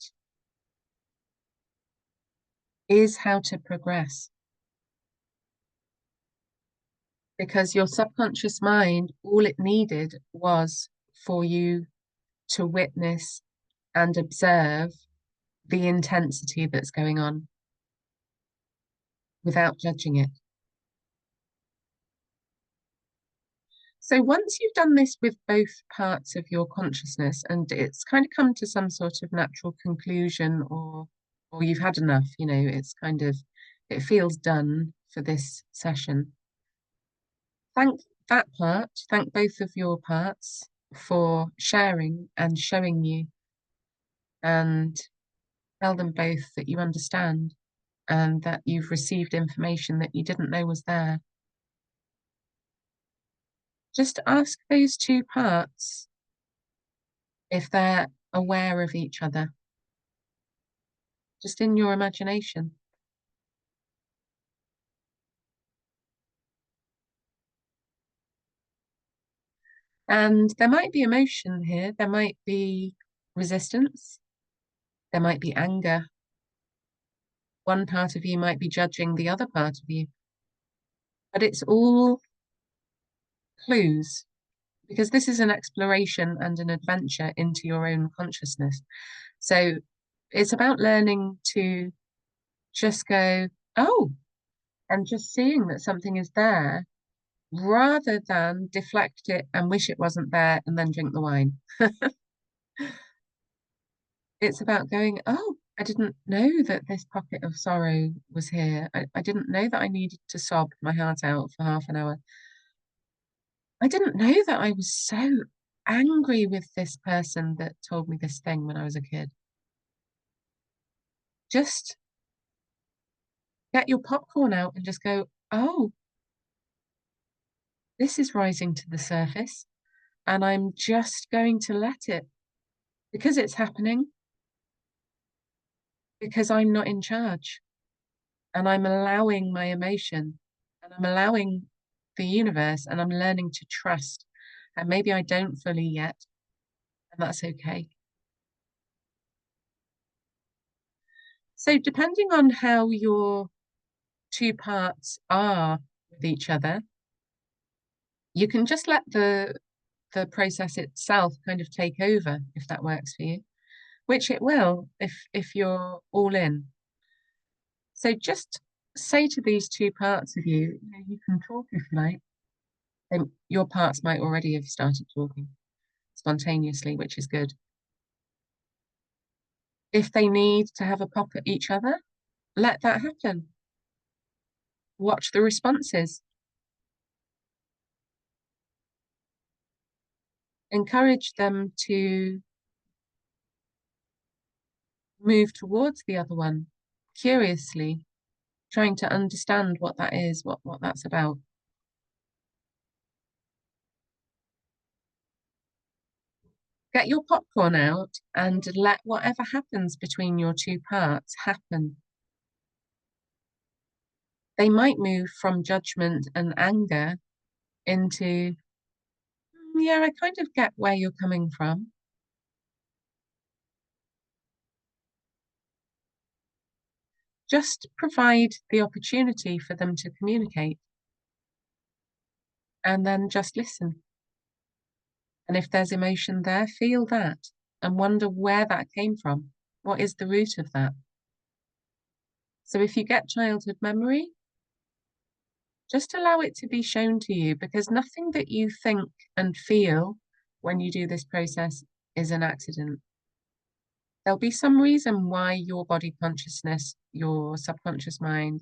is how to progress. Because your subconscious mind, all it needed was for you to witness and observe the intensity that's going on without judging it. So once you've done this with both parts of your consciousness and it's kind of come to some sort of natural conclusion, or you've had enough, you know, it's kind of, it feels done for this session. Thank that part, thank both of your parts for sharing and showing you, and tell them both that you understand and that you've received information that you didn't know was there. Just ask those two parts if they're aware of each other, just in your imagination. And there might be emotion here, there might be resistance, there might be anger. One part of you might be judging the other part of you. But it's all clues, because this is an exploration and an adventure into your own consciousness. So it's about learning to just go, oh, and just seeing that something is there, rather than deflect it and wish it wasn't there and then drink the wine. It's about going, oh, I didn't know that this pocket of sorrow was here. I didn't know that I needed to sob my heart out for half an hour. I didn't know that I was so angry with this person that told me this thing when I was a kid. Just get your popcorn out and just go, oh, this is rising to the surface, and I'm just going to let it, because it's happening, because I'm not in charge, and I'm allowing my emotion, and I'm allowing the universe, and I'm learning to trust. And maybe I don't fully yet, and that's okay. So depending on how your two parts are with each other, you can just let the process itself kind of take over, if that works for you, which it will if you're all in. So just say to these two parts of you, you know, you can talk if you like. And your parts might already have started talking spontaneously, which is good. If they need to have a pop at each other, let that happen. Watch the responses. Encourage them to move towards the other one, curiously, trying to understand what that is, what that's about. Get your popcorn out and let whatever happens between your two parts happen. They might move from judgment and anger into, yeah, I kind of get where you're coming from. Just provide the opportunity for them to communicate, and then just listen. And if there's emotion there, feel that and wonder where that came from. What is the root of that? So if you get childhood memory, just allow it to be shown to you, because nothing that you think and feel when you do this process is an accident. There'll be some reason why your body consciousness, your subconscious mind,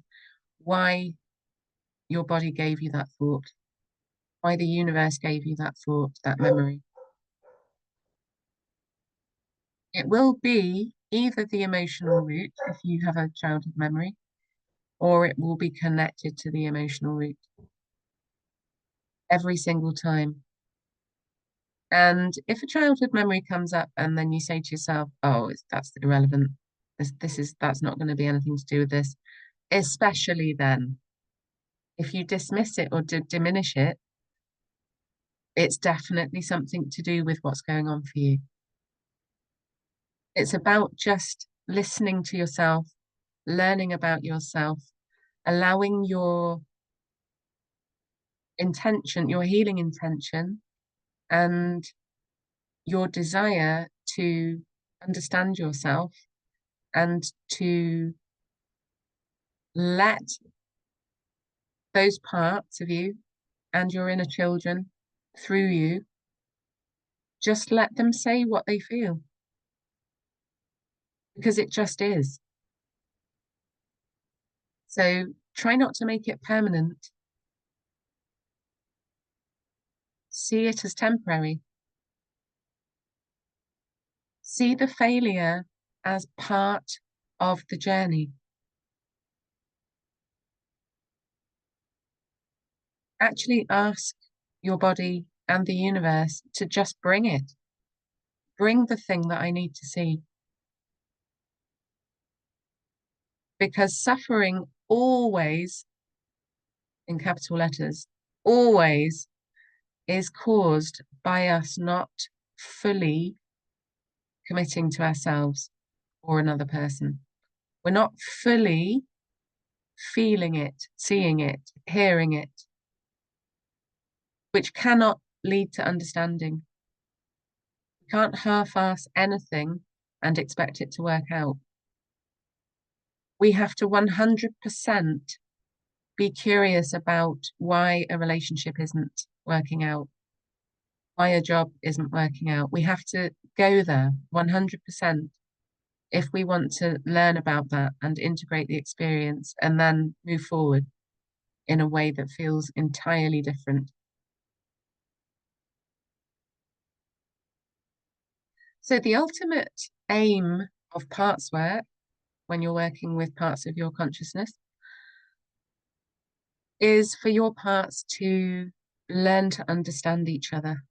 why your body gave you that thought, why the universe gave you that thought, that memory. It will be either the emotional root, if you have a childhood memory, or it will be connected to the emotional root every single time. And if a childhood memory comes up and then you say to yourself, oh, that's irrelevant, that's not going to be anything to do with this, especially then, if you dismiss it or diminish it, it's definitely something to do with what's going on for you. It's about just listening to yourself, learning about yourself, allowing your intention, your healing intention, and your desire to understand yourself and to let those parts of you and your inner children through you, just let them say what they feel, because it just is. So try not to make it permanent. See it as temporary. See the failure as part of the journey. Actually ask your body and the universe to just bring it. Bring the thing that I need to see. Because suffering always, in capital letters, always is caused by us not fully committing to ourselves or another person. We're not fully feeling it, seeing it, hearing it, which cannot lead to understanding. We can't half-ass anything and expect it to work out. We have to 100% be curious about why a relationship isn't working out, why a job isn't working out. We have to go there 100% if we want to learn about that and integrate the experience and then move forward in a way that feels entirely different. So the ultimate aim of parts work, when you're working with parts of your consciousness, is for your parts to learn to understand each other.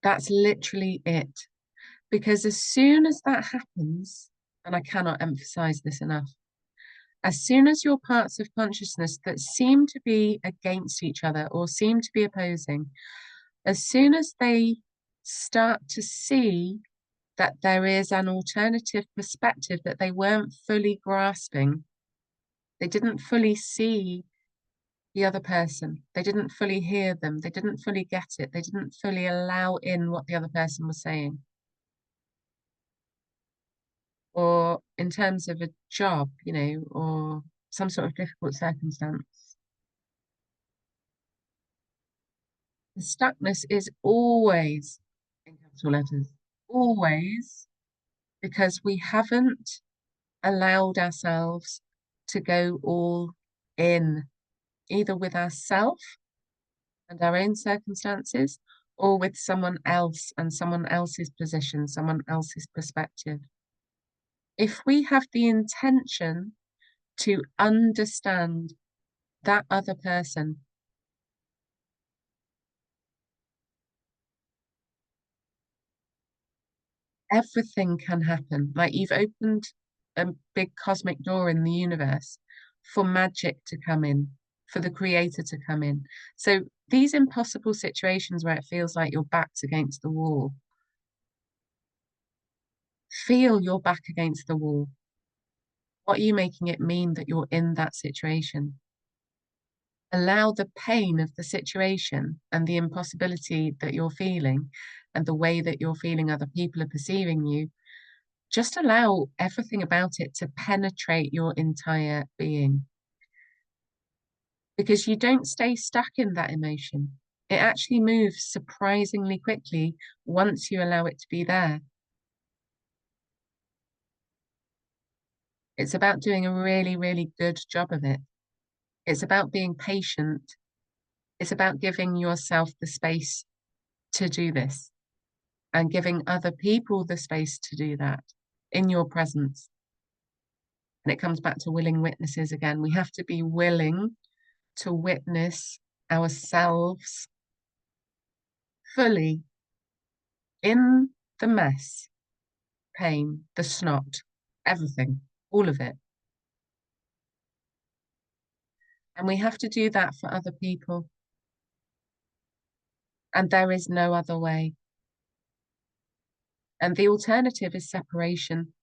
That's literally it. Because as soon as that happens, and I cannot emphasize this enough, as soon as your parts of consciousness that seem to be against each other or seem to be opposing, as soon as they start to see that there is an alternative perspective that they weren't fully grasping, they didn't fully see the other person, they didn't fully hear them, they didn't fully get it, they didn't fully allow in what the other person was saying. Or in terms of a job, you know, or some sort of difficult circumstance. The stuckness is always, in capital letters, always, because we haven't allowed ourselves to go all in, either with ourselves and our own circumstances, or with someone else and someone else's position, someone else's perspective. If we have the intention to understand that other person, everything can happen. Like, you've opened a big cosmic door in the universe for magic to come in, for the creator to come in. So these impossible situations where it feels like your back's against the wall, feel your back against the wall. What are you making it mean that you're in that situation? Allow the pain of the situation and the impossibility that you're feeling and the way that you're feeling other people are perceiving you. Just allow everything about it to penetrate your entire being. Because you don't stay stuck in that emotion. It actually moves surprisingly quickly once you allow it to be there. It's about doing a really, really good job of it. It's about being patient. It's about giving yourself the space to do this and giving other people the space to do that in your presence. And it comes back to willing witnesses again. We have to be willing to witness ourselves fully in the mess, pain, the snot, everything, all of it. And we have to do that for other people. And there is no other way. And the alternative is separation.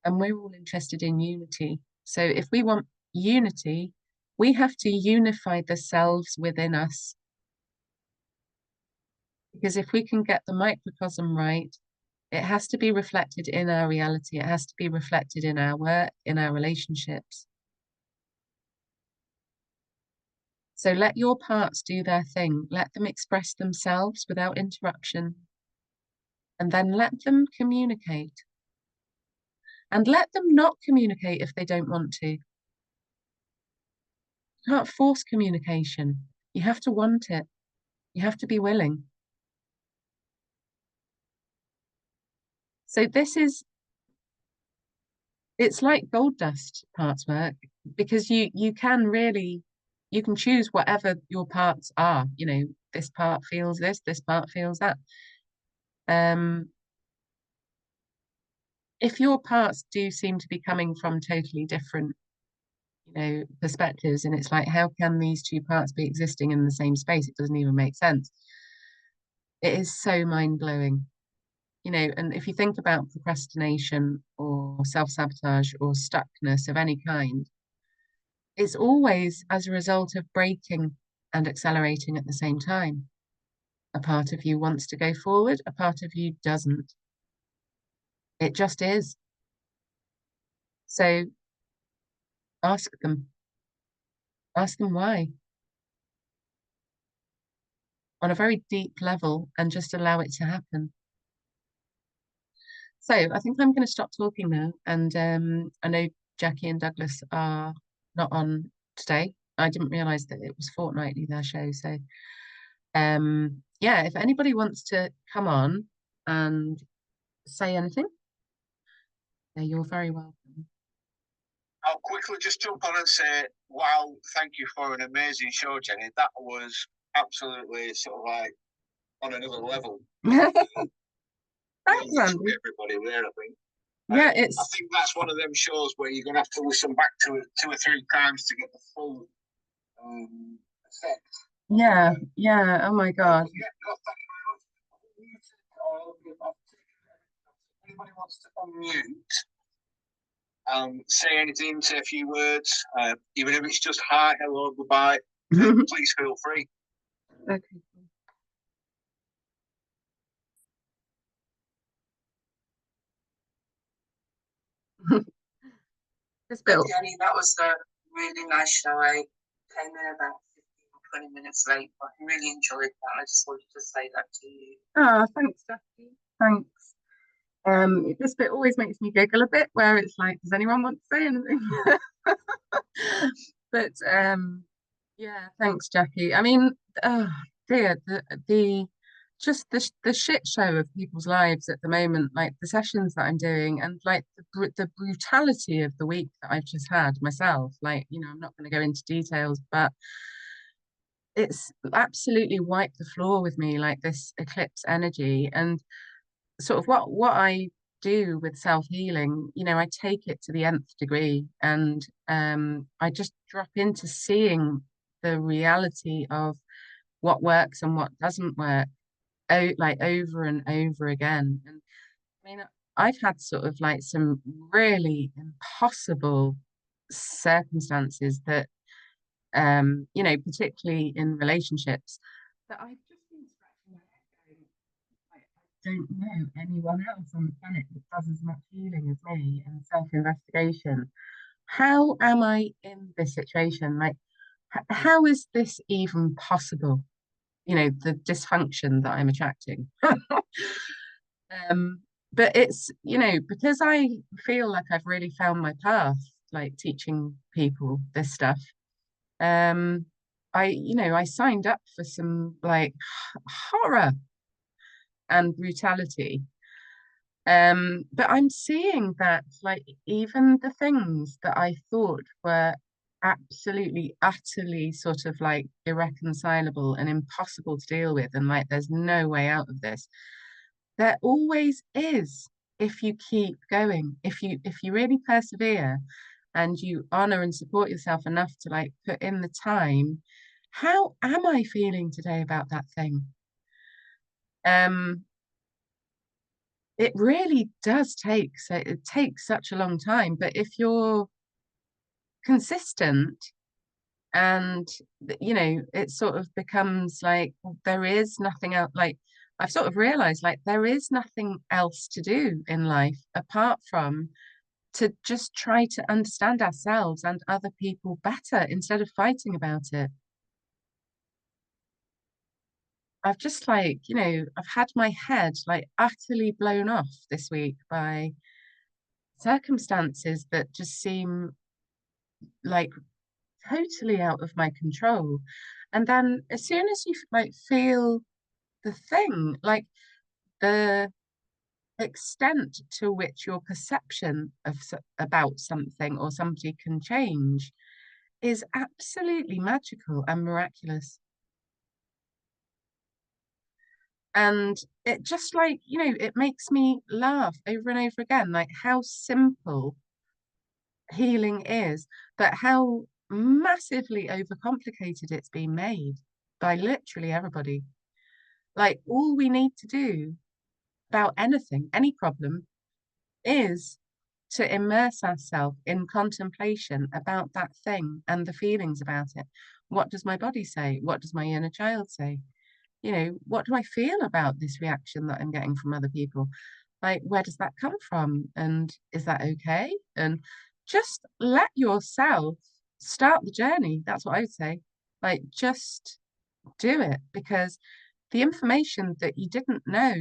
And we're all interested in unity. So if we want unity, we have to unify the selves within us. Because if we can get the microcosm right, it has to be reflected in our reality. It has to be reflected in our work, in our relationships. So let your parts do their thing. Let them express themselves without interruption. And then let them communicate. And let them not communicate if they don't want to. You can't force communication. You have to want it. You have to be willing. So it's like gold dust parts work, because you can really, you can choose whatever your parts are. You know, this part feels this part feels that. If your parts do seem to be coming from totally different, perspectives, and it's like, how can these two parts be existing in the same space? It doesn't even make sense. It is so mind-blowing. And if you think about procrastination or self-sabotage or stuckness of any kind, it's always as a result of braking and accelerating at the same time. A part of you wants to go forward, a part of you doesn't. It just is. So ask them why on a very deep level and just allow it to happen. So I think I'm going to stop talking now. And I know Jackie and Douglas are not on today. I didn't realize that it was fortnightly, their show. So yeah, if anybody wants to come on and say anything, you're very welcome. I'll quickly just jump on and say, wow, thank you for an amazing show, Jenny. That was absolutely sort of like on another level. Thanks, Andy. Everybody there, I think. Yeah, I think that's one of them shows where you're going to have to listen back to it 2 or 3 times to get the full effect. Yeah, yeah. Oh my God. Yeah, no, thank you very much. Anybody wants to unmute, say anything, say a few words, even if it's just hi, hello, goodbye, please feel free. Okay. Jenny, that was a really nice show. I came in about 15 or 20 minutes late, but I really enjoyed that. I just wanted to say that to you. Oh, thanks, Jackie. Thanks. This bit always makes me giggle a bit, where it's like, does anyone want to say anything? But yeah, thanks, Jackie. I mean, oh dear, the shit show of people's lives at the moment, like the sessions that I'm doing, and like the brutality of the week that I've just had myself. Like, I'm not going to go into details, but it's absolutely wiped the floor with me, like this eclipse energy. And sort of what I do with self-healing, I take it to the nth degree, and I just drop into seeing the reality of what works and what doesn't work, like over and over again. And I mean, I've had sort of like some really impossible circumstances that, you know, particularly in relationships, that I've just been scratching my head going, like, I don't know anyone else on the planet that does as much healing as me and self-investigation. How am I in this situation? Like, how is this even possible? You know, the dysfunction that I'm attracting. But it's, you know, because I feel like I've really found my path, like teaching people this stuff. You know, I signed up for some like horror and brutality. But I'm seeing that like even the things that I thought were absolutely, utterly sort of like irreconcilable and impossible to deal with, and like there's no way out of this, there always is if you keep going, if you really persevere and you honor and support yourself enough to like put in the time. How am I feeling today about that thing? It really does take, so it takes such a long time, but if you're consistent and you know, it sort of becomes like there is nothing else. Like I've sort of realized like there is nothing else to do in life apart from to just try to understand ourselves and other people better instead of fighting about it. I've just like, you know, I've had my head like utterly blown off this week by circumstances that just seem like totally out of my control. And then as soon as you like feel the thing, like the extent to which your perception of about something or somebody can change is absolutely magical and miraculous. And it just like, you know, it makes me laugh over and over again, like how simple healing is, but how massively overcomplicated it's been made by literally everybody. Like all we need to do about anything, any problem, is to immerse ourselves in contemplation about that thing and the feelings about it. What does my body say? What does my inner child say? You know, what do I feel about this reaction that I'm getting from other people? Like, where does that come from? And is that okay? And just let yourself start the journey. That's what I would say. Like, just do it, because the information that you didn't know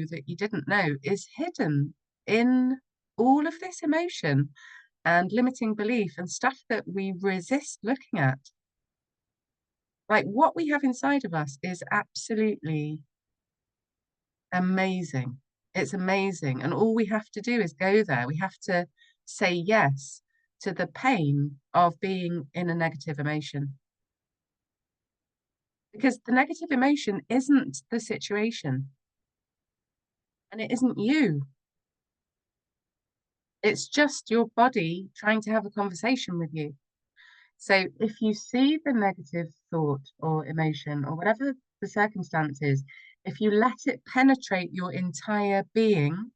is hidden in all of this emotion and limiting belief and stuff that we resist looking at. Like what we have inside of us is absolutely amazing. It's amazing. And all we have to do is go there. We have to say yes to the pain of being in a negative emotion. Because the negative emotion isn't the situation. And it isn't you. It's just your body trying to have a conversation with you. So if you see the negative thought or emotion or whatever the circumstance is, if you let it penetrate your entire being,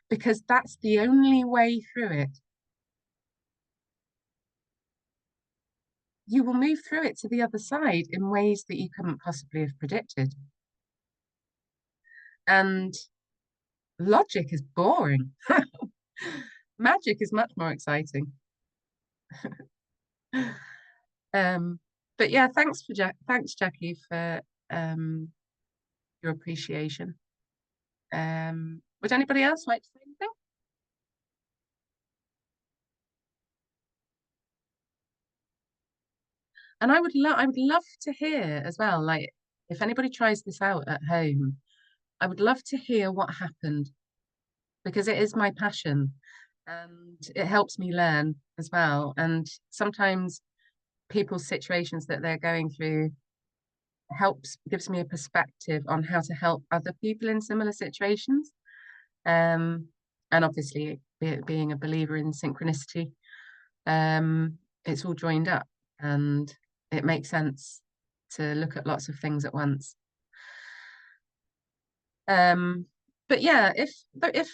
because that's the only way through it, you will move through it to the other side in ways that you couldn't possibly have predicted. And logic is boring. Magic is much more exciting. But yeah, thanks Jackie for your appreciation. Would anybody else like to say anything? And I would love to hear as well, like if anybody tries this out at home, I would love to hear what happened, because it is my passion and it helps me learn as well. And sometimes people's situations that they're going through gives me a perspective on how to help other people in similar situations. And obviously being a believer in synchronicity, it's all joined up and it makes sense to look at lots of things at once. But yeah, if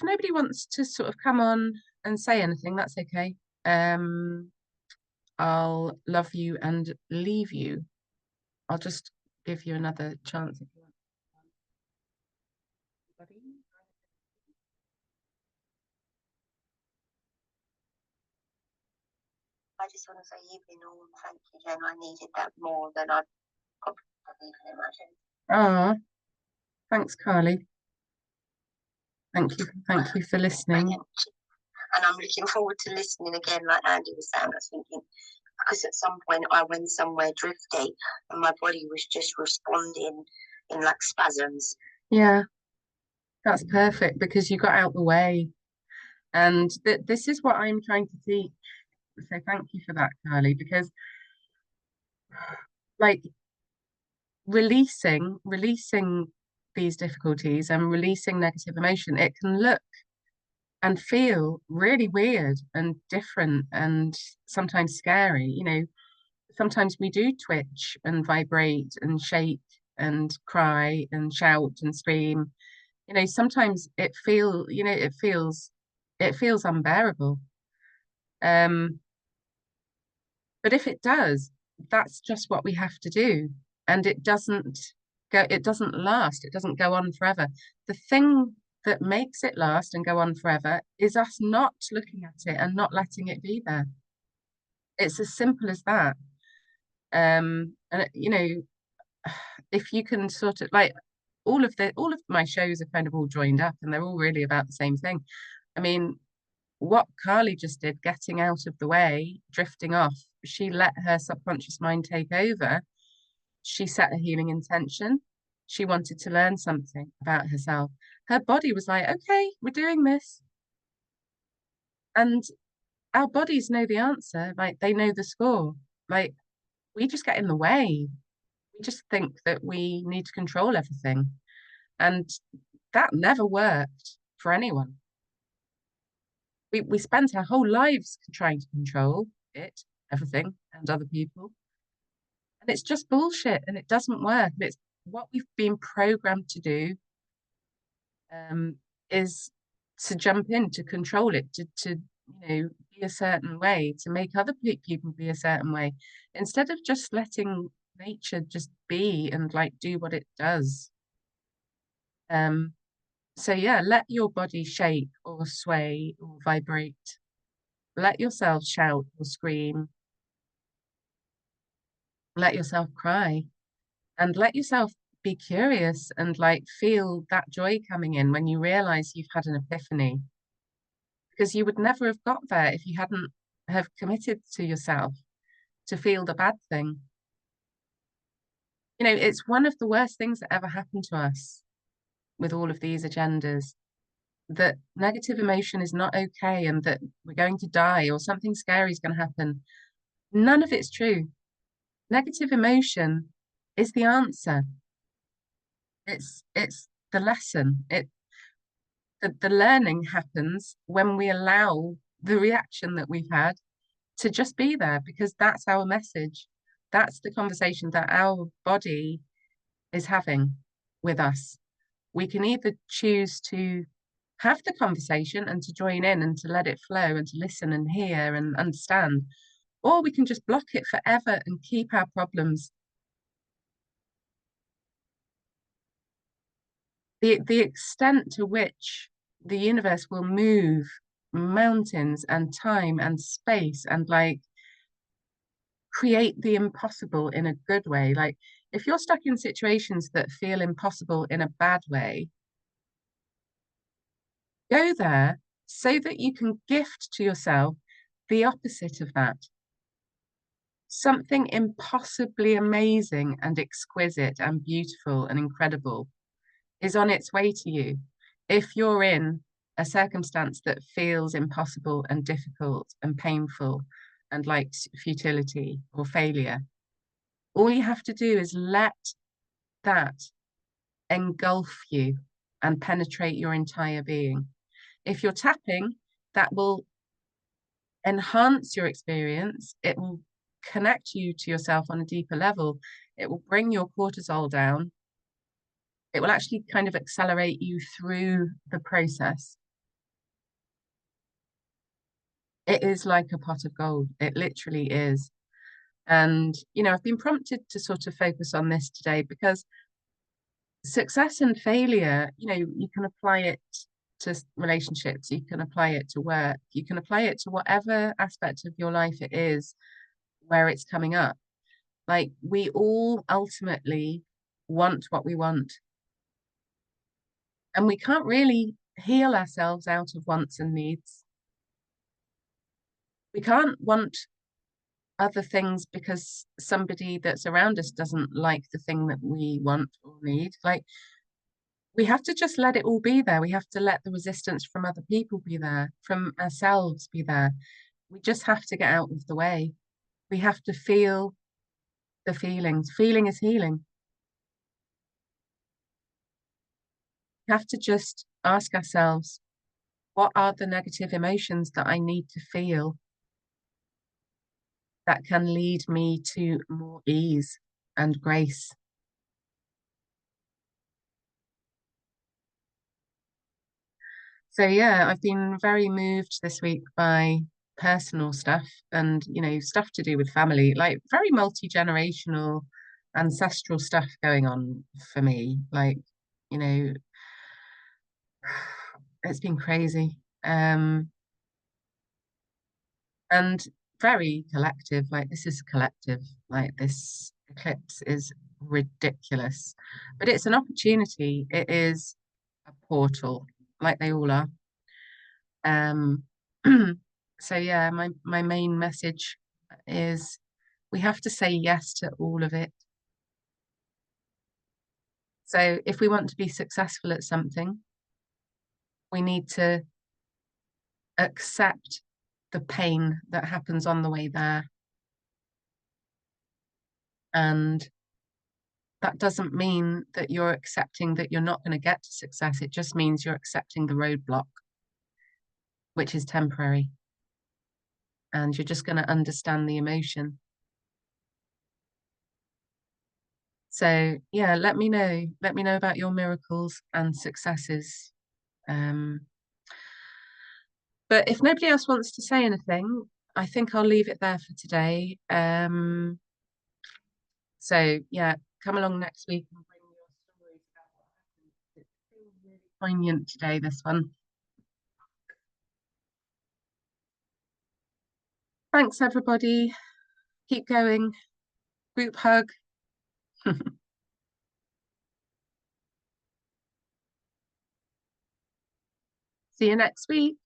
nobody wants to sort of come on and say anything, that's okay. I'll love you and leave you. I'll just give you another chance if you want. I just want to say you've been all, thank you, Jen. I needed that more than I probably even imagined. Ah, thanks, Carly. Thank you for listening. And I'm looking forward to listening again, like Andy was saying. I was thinking, because at some point I went somewhere drifty and my body was just responding in like spasms. Yeah, that's perfect because you got out the way. And this is what I'm trying to teach. So thank you for that, Carly, because like releasing these difficulties and releasing negative emotion, it can look and feel really weird and different and sometimes scary. You know, sometimes we do twitch and vibrate and shake and cry and shout and scream. You know, sometimes it feels unbearable. But if it does, that's just what we have to do. And it doesn't last, it doesn't go on forever. The thing that makes it last and go on forever is us not looking at it and not letting it be there. It's as simple as that. And you know, if you can sort of like all of my shows are kind of all joined up and they're all really about the same thing. I mean, what Carly just did, getting out of the way, drifting off, she let her subconscious mind take over. She set a healing intention. She wanted to learn something about herself. Her body was like, okay, we're doing this. And our bodies know the answer, like they know the score. Like we just get in the way. We just think that we need to control everything. And that never worked for anyone. We spent our whole lives trying to control it, everything, and other people. And it's just bullshit and it doesn't work. And it's what we've been programmed to do is to jump in, to control it, to be a certain way, to make other people be a certain way, instead of just letting nature just be and like do what it does. So yeah, let your body shake or sway or vibrate. Let yourself shout or scream. Let yourself cry. And let yourself be curious and like feel that joy coming in when you realize you've had an epiphany. Because you would never have got there if you hadn't have committed to yourself to feel the bad thing. You know, it's one of the worst things that ever happened to us with all of these agendas, that negative emotion is not okay and that we're going to die or something scary is going to happen. None of it's true. Negative emotion is the answer. It's the lesson. The learning happens when we allow the reaction that we've had to just be there, because that's our message. That's the conversation that our body is having with us. We can either choose to have the conversation and to join in and to let it flow and to listen and hear and understand, or we can just block it forever and keep our problems. The extent to which the universe will move mountains and time and space and like create the impossible in a good way. Like if you're stuck in situations that feel impossible in a bad way, go there so that you can gift to yourself the opposite of that. Something impossibly amazing and exquisite and beautiful and incredible is on its way to you. If you're in a circumstance that feels impossible and difficult and painful and like futility or failure, all you have to do is let that engulf you and penetrate your entire being. If you're tapping, that will enhance your experience. It will connect you to yourself on a deeper level. It will bring your cortisol down. It will actually kind of accelerate you through the process. It is like a pot of gold. It literally is. And, you know, I've been prompted to sort of focus on this today because success and failure, you know, you can apply it to relationships, you can apply it to work, you can apply it to whatever aspect of your life it is where it's coming up. Like, we all ultimately want what we want. And we can't really heal ourselves out of wants and needs. We can't want other things because somebody that's around us doesn't like the thing that we want or need. Like, we have to just let it all be there. We have to let the resistance from other people be there, from ourselves be there. We just have to get out of the way. We have to feel the feelings. Feeling is healing. We have to just ask ourselves, what are the negative emotions that I need to feel that can lead me to more ease and grace? So yeah, I've been very moved this week by personal stuff and, you know, stuff to do with family, like very multi-generational, ancestral stuff going on for me. Like, you know, it's been crazy. And very collective, like this is collective, like this eclipse is ridiculous, but it's an opportunity. It is a portal, like they all are. So yeah, my main message is we have to say yes to all of it. So if we want to be successful at something, we need to accept the pain that happens on the way there. And that doesn't mean that you're accepting that you're not going to get to success. It just means you're accepting the roadblock, which is temporary. And you're just going to understand the emotion. So yeah, let me know about your miracles and successes. But if nobody else wants to say anything, I think I'll leave it there for today. So yeah, come along next week and bring your stories about what happened. It's been really poignant today, this one. Thanks, everybody. Keep going. Group hug. See you next week.